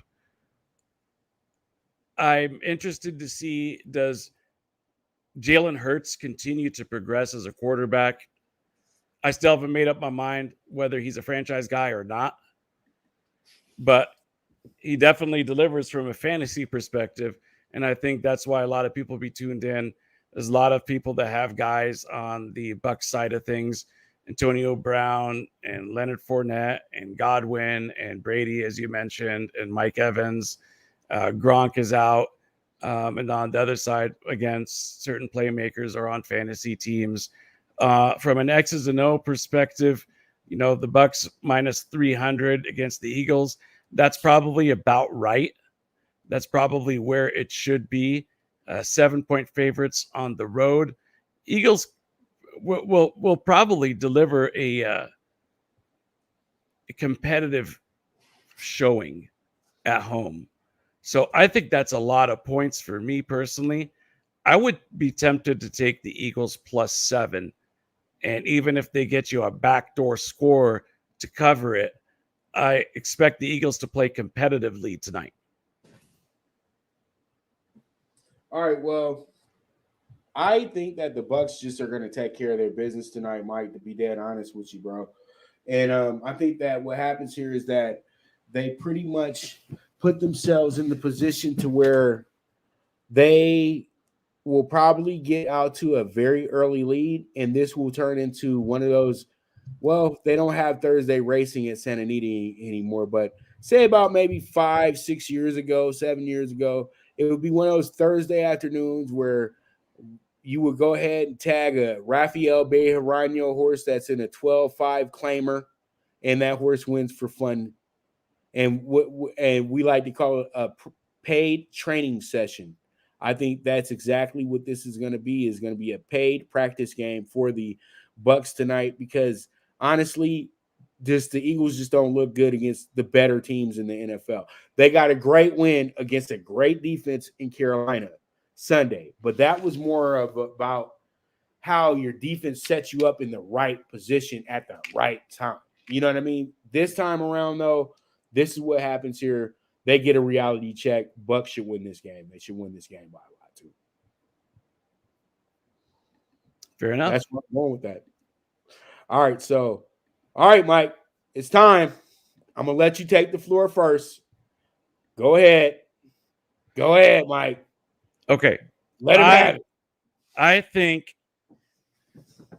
I'm interested to see, does Jalen Hurts continue to progress as a quarterback? I still haven't made up my mind whether he's a franchise guy or not, but he definitely delivers from a fantasy perspective. And I think that's why a lot of people be tuned in. There's a lot of people that have guys on the Bucs side of things, Antonio Brown and Leonard Fournette and Godwin and Brady, as you mentioned, and Mike Evans. Gronk is out. And on the other side, again, certain playmakers are on fantasy teams. From an X's and O perspective, the Bucs minus 300 against the Eagles, that's probably about right. That's probably where it should be. 7-point favorites on the road. Eagles will probably deliver a competitive showing at home. So I think that's a lot of points for me personally. I would be tempted to take the Eagles +7. And even if they get you a backdoor score to cover it, I expect the Eagles to play competitively tonight. All right, well, I think that the Bucs just are going to take care of their business tonight, Mike, to be dead honest with you, bro. And I think that what happens here is that they pretty much put themselves in the position to where they will probably get out to a very early lead, and this will turn into one of those, well, they don't have Thursday racing at Santa Anita anymore, but say about maybe 5, 6 years ago, 7 years ago, it would be one of those Thursday afternoons where you would go ahead and tag a Rafael Bejarano horse that's in a 12-5 claimer, and that horse wins for fun. And we like to call it a paid training session. I think that's exactly what this is going to be. Is going to be a paid practice game for the Bucs tonight because honestly, the Eagles just don't look good against the better teams in the NFL. They got a great win against a great defense in Carolina Sunday, but that was more of about how your defense sets you up in the right position at the right time. You know what I mean? This time around, though, this is what happens here. They get a reality check. Bucs should win this game. They should win this game by a lot, too. Fair enough. That's what's wrong with that. All right, Mike, it's time. I'm going to let you take the floor first. Go ahead. Go ahead, Mike. Okay. Let him have it. I think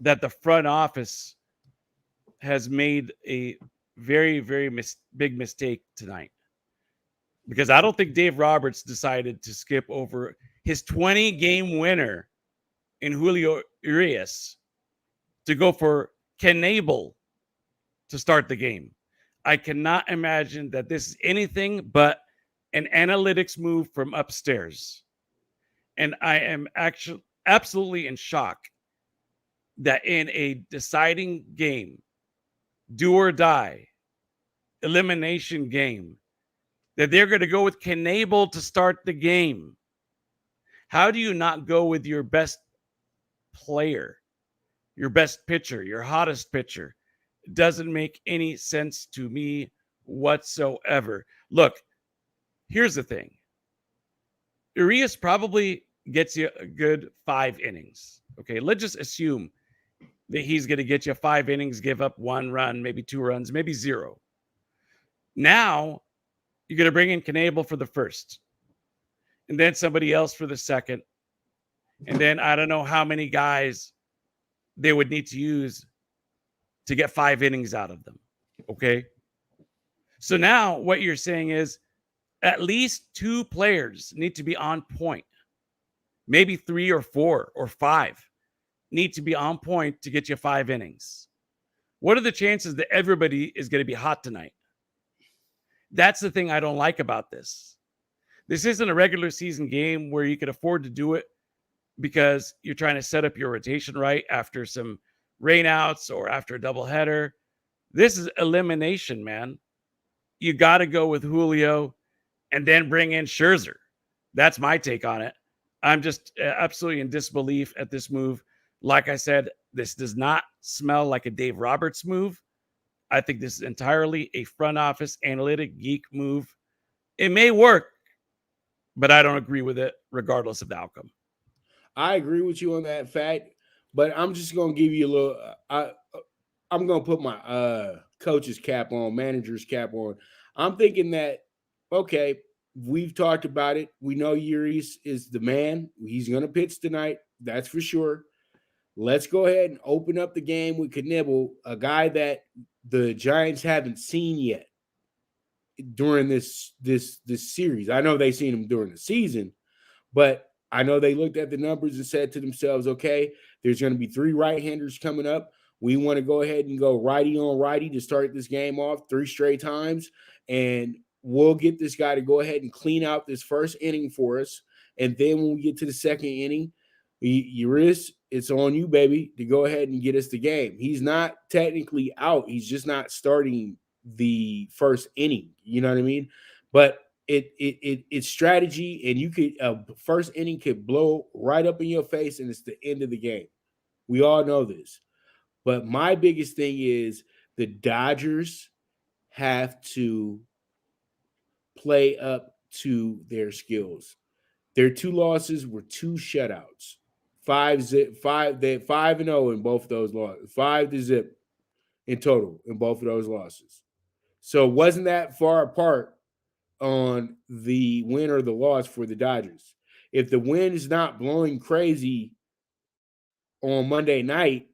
that the front office has made a very, very big mistake tonight, because I don't think Dave Roberts decided to skip over his 20-game winner in Julio Urias to go for Knable to start the game. I cannot imagine that this is anything but an analytics move from upstairs. And I am actually absolutely in shock that in a deciding game, do or die, elimination game, that they're going to go with Knable to start the game. How do you not go with your best player, your best pitcher, your hottest pitcher? It doesn't make any sense to me whatsoever. Look, here's the thing. Urias probably gets you a good 5 innings. Okay, let's just assume that he's going to get you 5 innings, give up 1 run, maybe 2 runs, maybe 0. Now, you're going to bring in Knable for the first, and then somebody else for the second, and then I don't know how many guys they would need to use to get 5 innings out of them. Okay? So now what you're saying is at least 2 players need to be on point. Maybe 3 or 4 or 5 need to be on point to get you 5 innings. What are the chances that everybody is going to be hot tonight? That's the thing I don't like about this. This isn't a regular season game where you can afford to do it because you're trying to set up your rotation right after some rainouts or after a doubleheader. This is elimination, man. You got to go with Julio and then bring in Scherzer. That's my take on it. I'm just absolutely in disbelief at this move. Like I said, this does not smell like a Dave Roberts move. I think this is entirely a front office analytic geek move. It may work, but I don't agree with it regardless of the outcome. I agree with you on that fact, but I'm just going to give you a little I'm going to put my coach's cap on, manager's cap on. I'm thinking that, okay, we've talked about it. We know Urias is the man. He's going to pitch tonight. That's for sure. Let's go ahead and open up the game with Knable, a guy that the Giants haven't seen yet during this series. I know they've seen him during the season, but I know they looked at the numbers and said to themselves, okay, there's going to be 3 right-handers coming up. We want to go ahead and go righty on righty to start this game off 3 straight times, and we'll get this guy to go ahead and clean out this first inning for us. And then when we get to the second inning, Urias, it's on you, baby, to go ahead and get us the game. He's not technically out. He's just not starting the first inning. You know what I mean? But it's strategy, and you could first inning could blow right up in your face, and it's the end of the game. We all know this. But my biggest thing is the Dodgers have to play up to their skills. Their 2 losses were 2 shutouts. 5-0 in both of those losses. 5-0 in total in both of those losses. So it wasn't that far apart on the win or the loss for the Dodgers. If the wind is not blowing crazy on Monday night,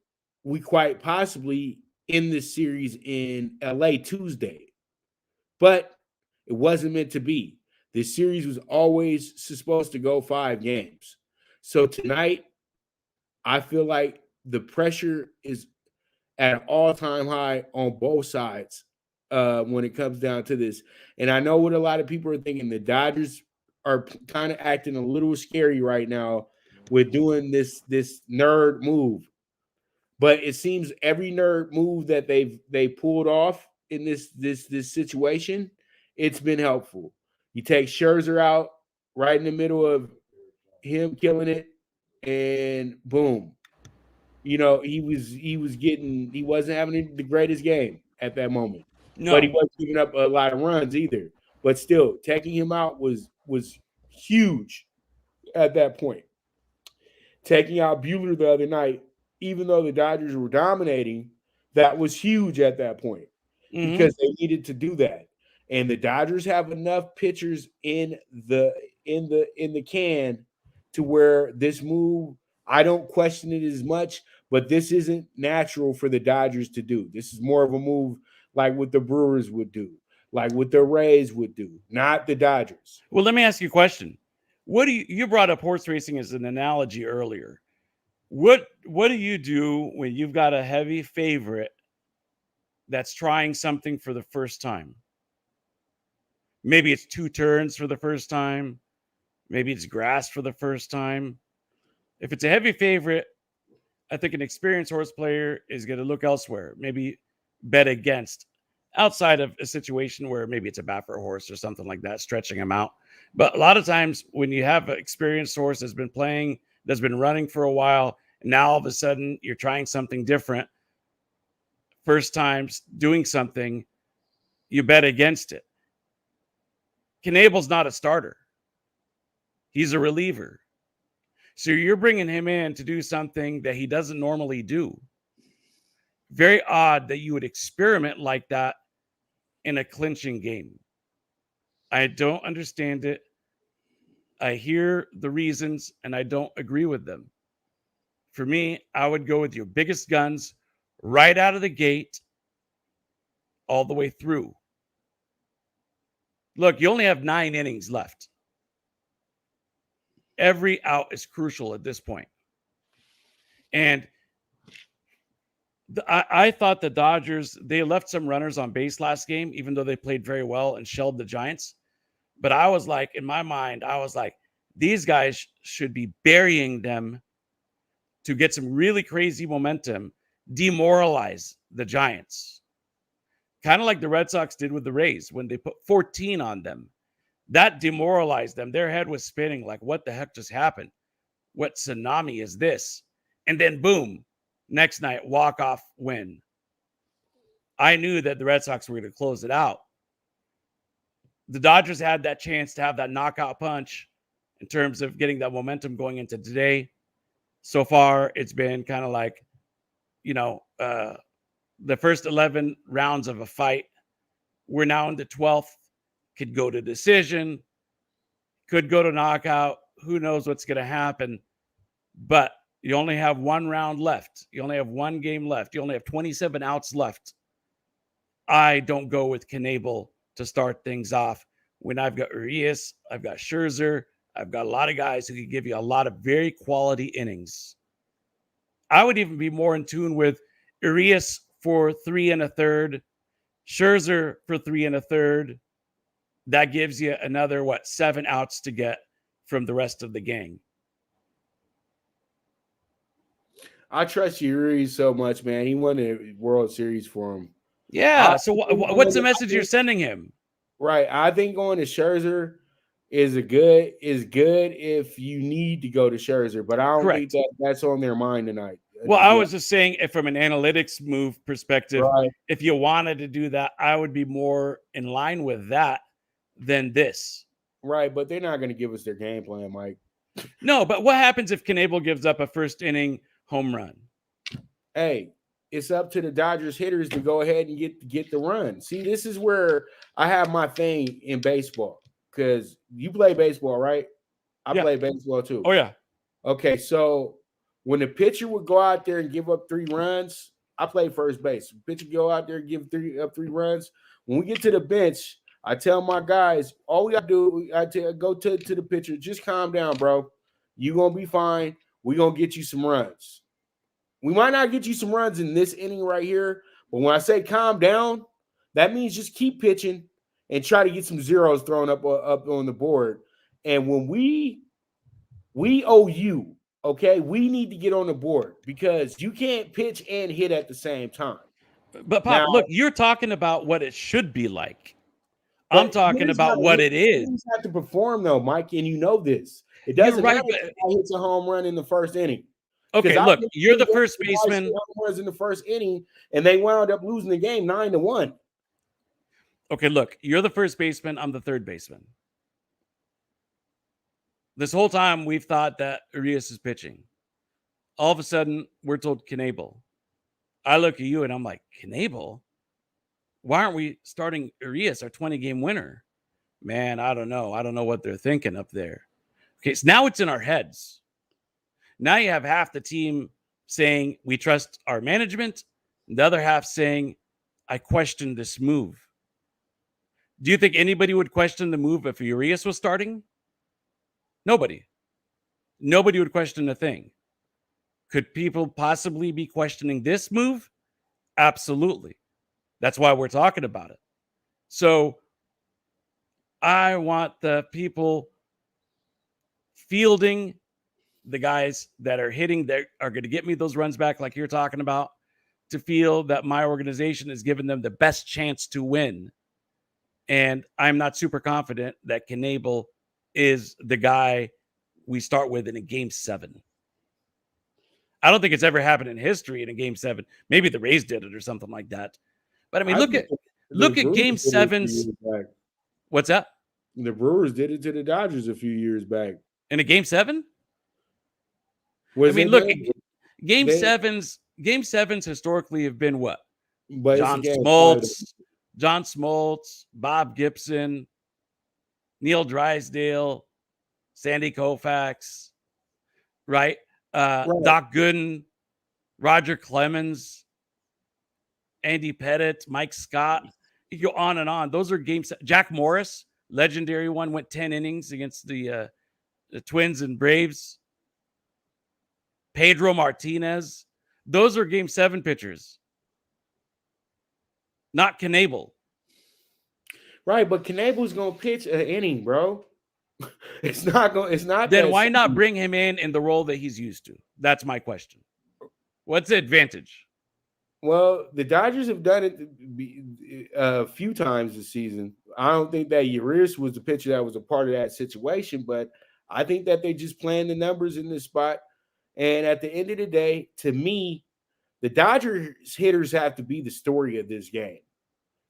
we quite possibly end this series in LA Tuesday. But it wasn't meant to be. This series was always supposed to go 5 games. So tonight, I feel like the pressure is at an all-time high on both sides when it comes down to this. And I know what a lot of people are thinking. The Dodgers are kind of acting a little scary right now with doing this nerd move. But it seems every nerd move that they pulled off in this situation, it's been helpful. You take Scherzer out right in the middle of him killing it, and boom, You know, he wasn't having the greatest game at that moment. No. But he wasn't giving up a lot of runs either. But still, taking him out was huge at that point. Taking out Buehler the other night, even though the Dodgers were dominating, that was huge at that point because they needed to do that. And the Dodgers have enough pitchers in the can to where this move, I don't question it as much, but this isn't natural for the Dodgers to do. This is more of a move like what the Brewers would do, like what the Rays would do, not the Dodgers. Well, let me ask you a question. What do you brought up horse racing as an analogy earlier? What do you do when you've got a heavy favorite that's trying something for the first time? Maybe it's 2 turns for the first time. Maybe it's grass for the first time. If it's a heavy favorite, I think an experienced horse player is going to look elsewhere. Maybe bet against outside of a situation where maybe it's a Baffer horse or something like that, stretching him out. But a lot of times when you have an experienced horse that's been playing, that's been running for a while, and now all of a sudden you're trying something different, first times doing something, you bet against it. Knabel's not a starter. He's a reliever. So you're bringing him in to do something that he doesn't normally do. Very odd that you would experiment like that in a clinching game. I don't understand it. I hear the reasons and I don't agree with them. For me, I would go with your biggest guns right out of the gate, all the way through. Look, you only have 9 innings left. Every out is crucial at this point. And I thought the Dodgers, they left some runners on base last game, even though they played very well and shelled the Giants. But I was like, in my mind, I was like, these guys should be burying them to get some really crazy momentum, demoralize the Giants. Kind of like the Red Sox did with the Rays when they put 14 on them. That demoralized them. Their head was spinning like, what the heck just happened? What tsunami is this? And then boom, next night, walk-off win. I knew that the Red Sox were going to close it out. The Dodgers had that chance to have that knockout punch in terms of getting that momentum going into today. So far, it's been kind of like, the first 11 rounds of a fight. We're now in the 12th. Could go to decision. Could go to knockout. Who knows what's going to happen? But you only have 1 round left. You only have 1 game left. You only have 27 outs left. I don't go with Knebel to start things off when I've got Urias, I've got Scherzer, I've got a lot of guys who can give you a lot of very quality innings. I would even be more in tune with Urias for 3 1/3, Scherzer for 3 1/3. That gives you another, 7 outs to get from the rest of the gang. I trust Urias so much, man. He won the World Series for him. Yeah. So what's the message you're sending him? Right. I think going to Scherzer is good if you need to go to Scherzer, but I don't think that's on their mind tonight. Well, I was just saying, if from an analytics move perspective, right, if you wanted to do that, I would be more in line with that than this. Right, but they're not going to give us their game plan, Mike. No, but what happens if Knebel gives up a first inning home run? Hey, it's up to the Dodgers hitters to go ahead and get the run. See, this is where I have my thing in baseball, because you play baseball, right? I play baseball too. Oh, yeah. Okay, so when the pitcher would go out there and give up 3 runs, I play first base. The pitcher go out there and give 3 runs. When we get to the bench, I tell my guys, all we got to do, go to the pitcher, just calm down, bro. You're going to be fine. We're going to get you some runs. We might not get you some runs in this inning right here, but when I say calm down, that means just keep pitching and try to get some zeros thrown up on the board. And when we owe you, okay, we need to get on the board because you can't pitch and hit at the same time. But, Pop, look, you're talking about what it should be like. I'm talking about what it is. You have to perform, though, Mike, and you know this. It doesn't matter if he hits a home run in the first inning. Okay, look, you're the first baseman. Was in the first inning, and they wound up losing the game 9-1. Okay, look, you're the first baseman. I'm the third baseman. This whole time, we've thought that Urias is pitching. All of a sudden, we're told Knebel. I look at you and I'm like, Knebel? Why aren't we starting Urias, our 20-game winner? Man, I don't know. I don't know what they're thinking up there. Okay, so now it's in our heads. Now you have half the team saying we trust our management, and the other half saying, I question this move. Do you think anybody would question the move if Urias was starting? Nobody. Nobody would question a thing. Could people possibly be questioning this move? Absolutely. That's why we're talking about it. So I want the people fielding the guys that are hitting, that are going to get me those runs back like you're talking about, to feel that my organization has given them the best chance to win. And I'm not super confident that Knebel is the guy we start with in a game 7. I don't think it's ever happened in history in a game 7. Maybe the Rays did it or something like that. But I mean, look at game 7's. What's that? The Brewers did it to the Dodgers a few years back. In a game 7? I mean, look, game sevens historically have been what? John Smoltz, Bob Gibson, Neil Drysdale, Sandy Koufax, right? Doc Gooden, Roger Clemens, Andy Pettit, Mike Scott. You go on and on. Those are games. Jack Morris, legendary one, went 10 innings against the Twins and Braves. Pedro Martinez. Those are game 7 pitchers. Not Knebel. Right, but Knebel's gonna pitch an inning, bro. It's not. Then why not bring him in the role that he's used to? That's my question. What's the advantage? Well, the Dodgers have done it a few times this season. I don't think that Urias was the pitcher that was a part of that situation, but I think that they just playing the numbers in this spot. And at the end of the day, to me, the Dodgers hitters have to be the story of this game.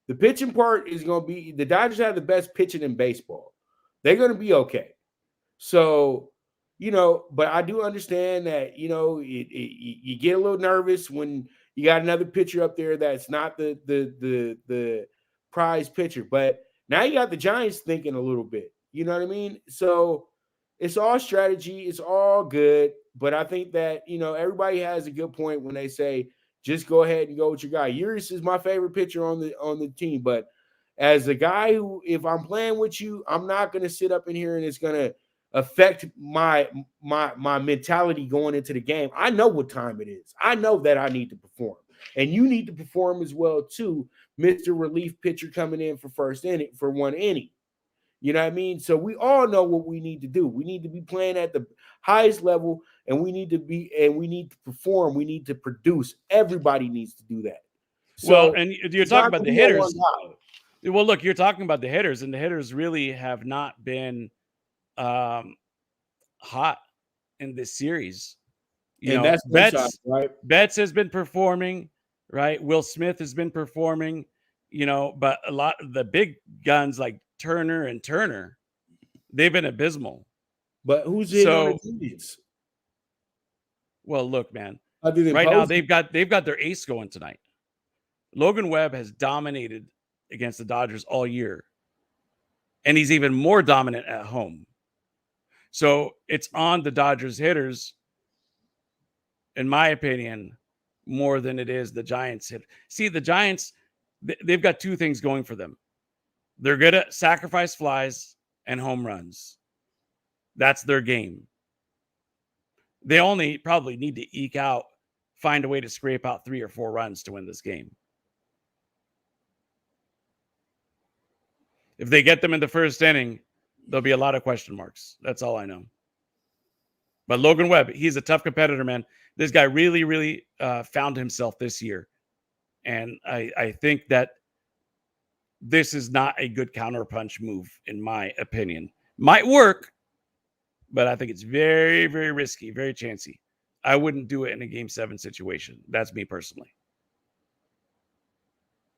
The pitching part is going to be, the Dodgers have the best pitching in baseball. They're going to be okay. So, but I do understand that, you get a little nervous when you got another pitcher up there that's not the prize pitcher. But now you got the Giants thinking a little bit. You know what I mean? So it's all strategy. It's all good. But I think that, everybody has a good point when they say, just go ahead and go with your guy. Urias is my favorite pitcher on the team. But as a guy who, if I'm playing with you, I'm not going to sit up in here and it's going to affect my mentality going into the game. I know what time it is. I know that I need to perform. And you need to perform as well, too, Mr. Relief pitcher coming in for one inning. You know what I mean? So we all know what we need to do. We need to be playing at the highest level, and we need to perform. We need to produce. Everybody needs to do that. So, well, and you're talking about the hitters. Well, look, you're talking about the hitters, and the hitters really have not been hot in this series. That's Bets, right? Bets has been performing, right? Will Smith has been performing, but a lot of the big guns like Turner, they've been abysmal. But who's in on the teams? Well, look, man. Right now they've got their ace going tonight. Logan Webb has dominated against the Dodgers all year, and he's even more dominant at home. So it's on the Dodgers hitters, in my opinion, more than it is the Giants hit. See, the Giants, they've got two things going for them. They're good at sacrifice flies and home runs. That's their game. They only probably need to find a way to scrape out 3 or 4 runs to win this game. If they get them in the first inning, there'll be a lot of question marks. That's all I know. But Logan Webb, he's a tough competitor, man. This guy really, really found himself this year. And I think that this is not a good counterpunch move, in my opinion. Might work, but I think it's very, very risky, very chancy. I wouldn't do it in a Game 7 situation. That's me personally.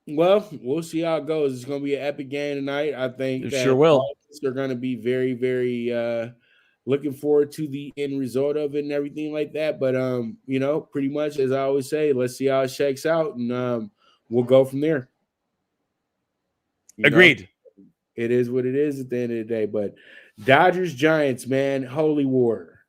Well, we'll see how it goes. It's going to be an epic game tonight. I think It that sure will. all of us are going to be very, very looking forward to the end result of it and everything like that. But pretty much as I always say, let's see how it shakes out, and we'll go from there. Agreed. It is what it is at the end of the day. But Dodgers Giants, man, holy war.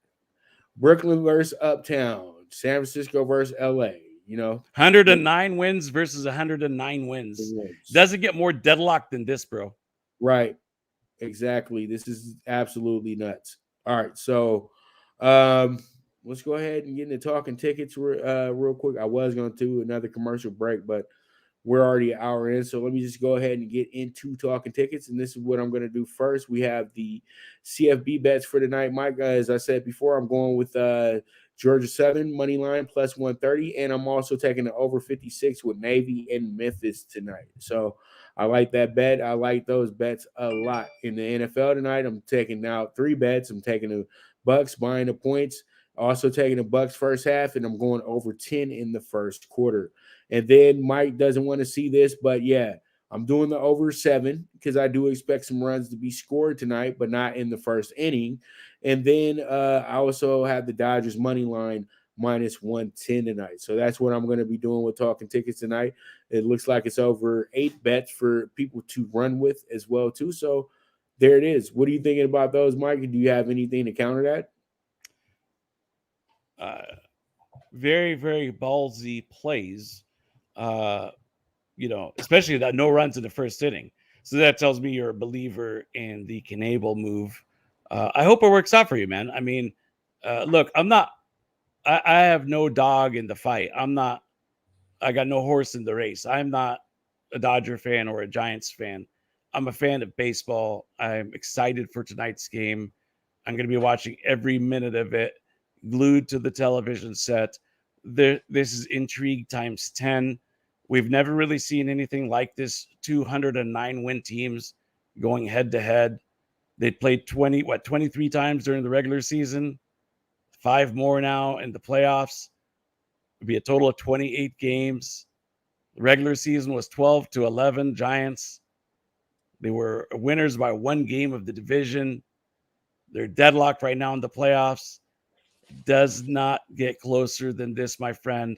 Brooklyn versus Uptown, San Francisco versus LA. 109 wins versus 109 wins. Doesn't get more deadlocked than this, bro. Right. Exactly. This is absolutely nuts. All right. So let's go ahead and get into talking tickets real quick. I was going to do another commercial break, but we're already an hour in. So let me just go ahead and get into talking tickets. And this is what I'm going to do first. We have the CFB bets for tonight. Mike, as I said before, I'm going with Georgia Southern money line plus 130, and I'm also taking the over 56 with Navy and Memphis tonight. So I like that bet. I like those bets a lot. In the NFL tonight, I'm taking now 3 bets. I'm taking the Bucs buying the points, also taking the Bucs first half, and I'm going over 10 in the first quarter. And then Mike doesn't want to see this, but yeah, I'm doing the over 7 because I do expect some runs to be scored tonight, but not in the first inning. And then I also have the Dodgers money line minus 110 tonight. So that's what I'm going to be doing with talking tickets tonight. It looks like it's over 8 bets for people to run with as well too. So there it is. What are you thinking about those, Mike? Do you have anything to counter that? Very, very ballsy plays. Especially that no runs in the first inning. So that tells me you're a believer in the Knable move. I hope it works out for you, man. I mean, look, I have no dog in the fight. I got no horse in the race. I'm not a Dodger fan or a Giants fan. I'm a fan of baseball. I'm excited for tonight's game. I'm going to be watching every minute of it, glued to the television set. This is intrigue times 10. We've never really seen anything like this. 209 win teams going head to head. They played 23 times during the regular season, 5 more now in the playoffs. It'd be a total of 28 games. The regular season was 12-11 Giants. They were winners by 1 game of the division. They're deadlocked right now in the playoffs. Does not get closer than this, my friend.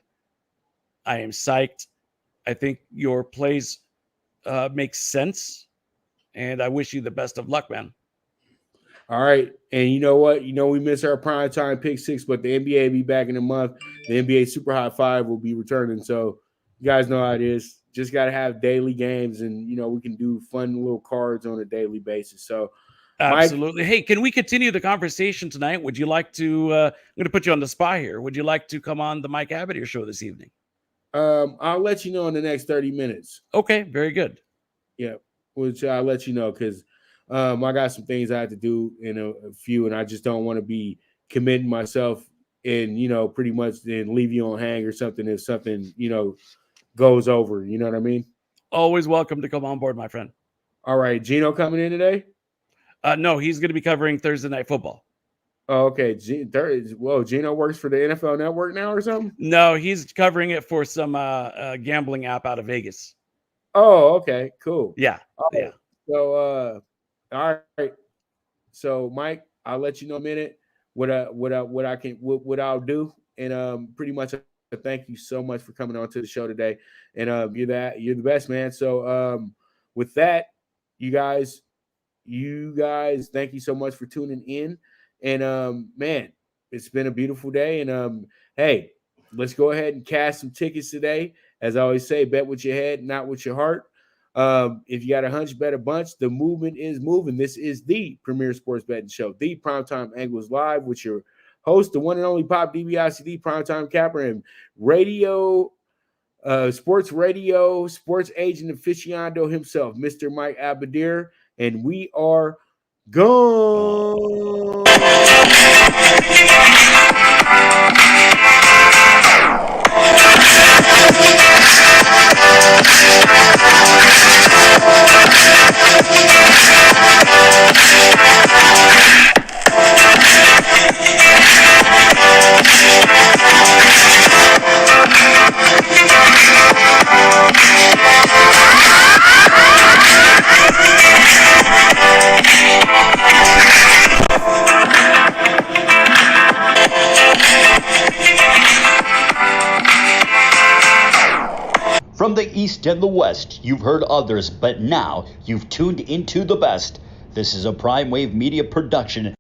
I am psyched. I think your plays make sense, and I wish you the best of luck, man. All right. And you know what? We miss our PrimeTime pick 6, but the NBA will be back in a month. The NBA Super High 5 will be returning. So you guys know how it is. Just got to have daily games, and, we can do fun little cards on a daily basis. So absolutely. Mike, hey, can we continue the conversation tonight? Would you like to I'm going to put you on the spot here. Would you like to come on the Mike Abadir show this evening? I'll let you know in the next 30 minutes. Okay, very good. Yeah, which I'll let you know because I got some things I have to do in a few, and I just don't want to be committing myself and, pretty much then leave you on hang or something if something, goes over. You know what I mean? Always welcome to come on board, my friend. All right. Gino coming in today? No, he's going to be covering Thursday Night Football. Oh, okay. Gino works for the NFL Network now or something? No, he's covering it for some gambling app out of Vegas. Oh, okay. Cool. Yeah. Yeah. So, all right. So, Mike, I'll let you know in a minute what I'll do, and pretty much thank you so much for coming on to the show today, and you're the best, man. So, with that, you guys, thank you so much for tuning in. And man, it's been a beautiful day. And hey, let's go ahead and cash some tickets today. As I always say, bet with your head, not with your heart. If you got a hunch, bet a bunch. The movement is moving. This is the premier sports betting show, the Primetime Angles Live, with your host, the one and only Pop DBICD, Primetime Capper, and sports radio, sports agent aficionado himself, Mr. Mike Abadir. And we are gone. From the East and the West, you've heard others, but now you've tuned into the best. This is a Prime Wave Media production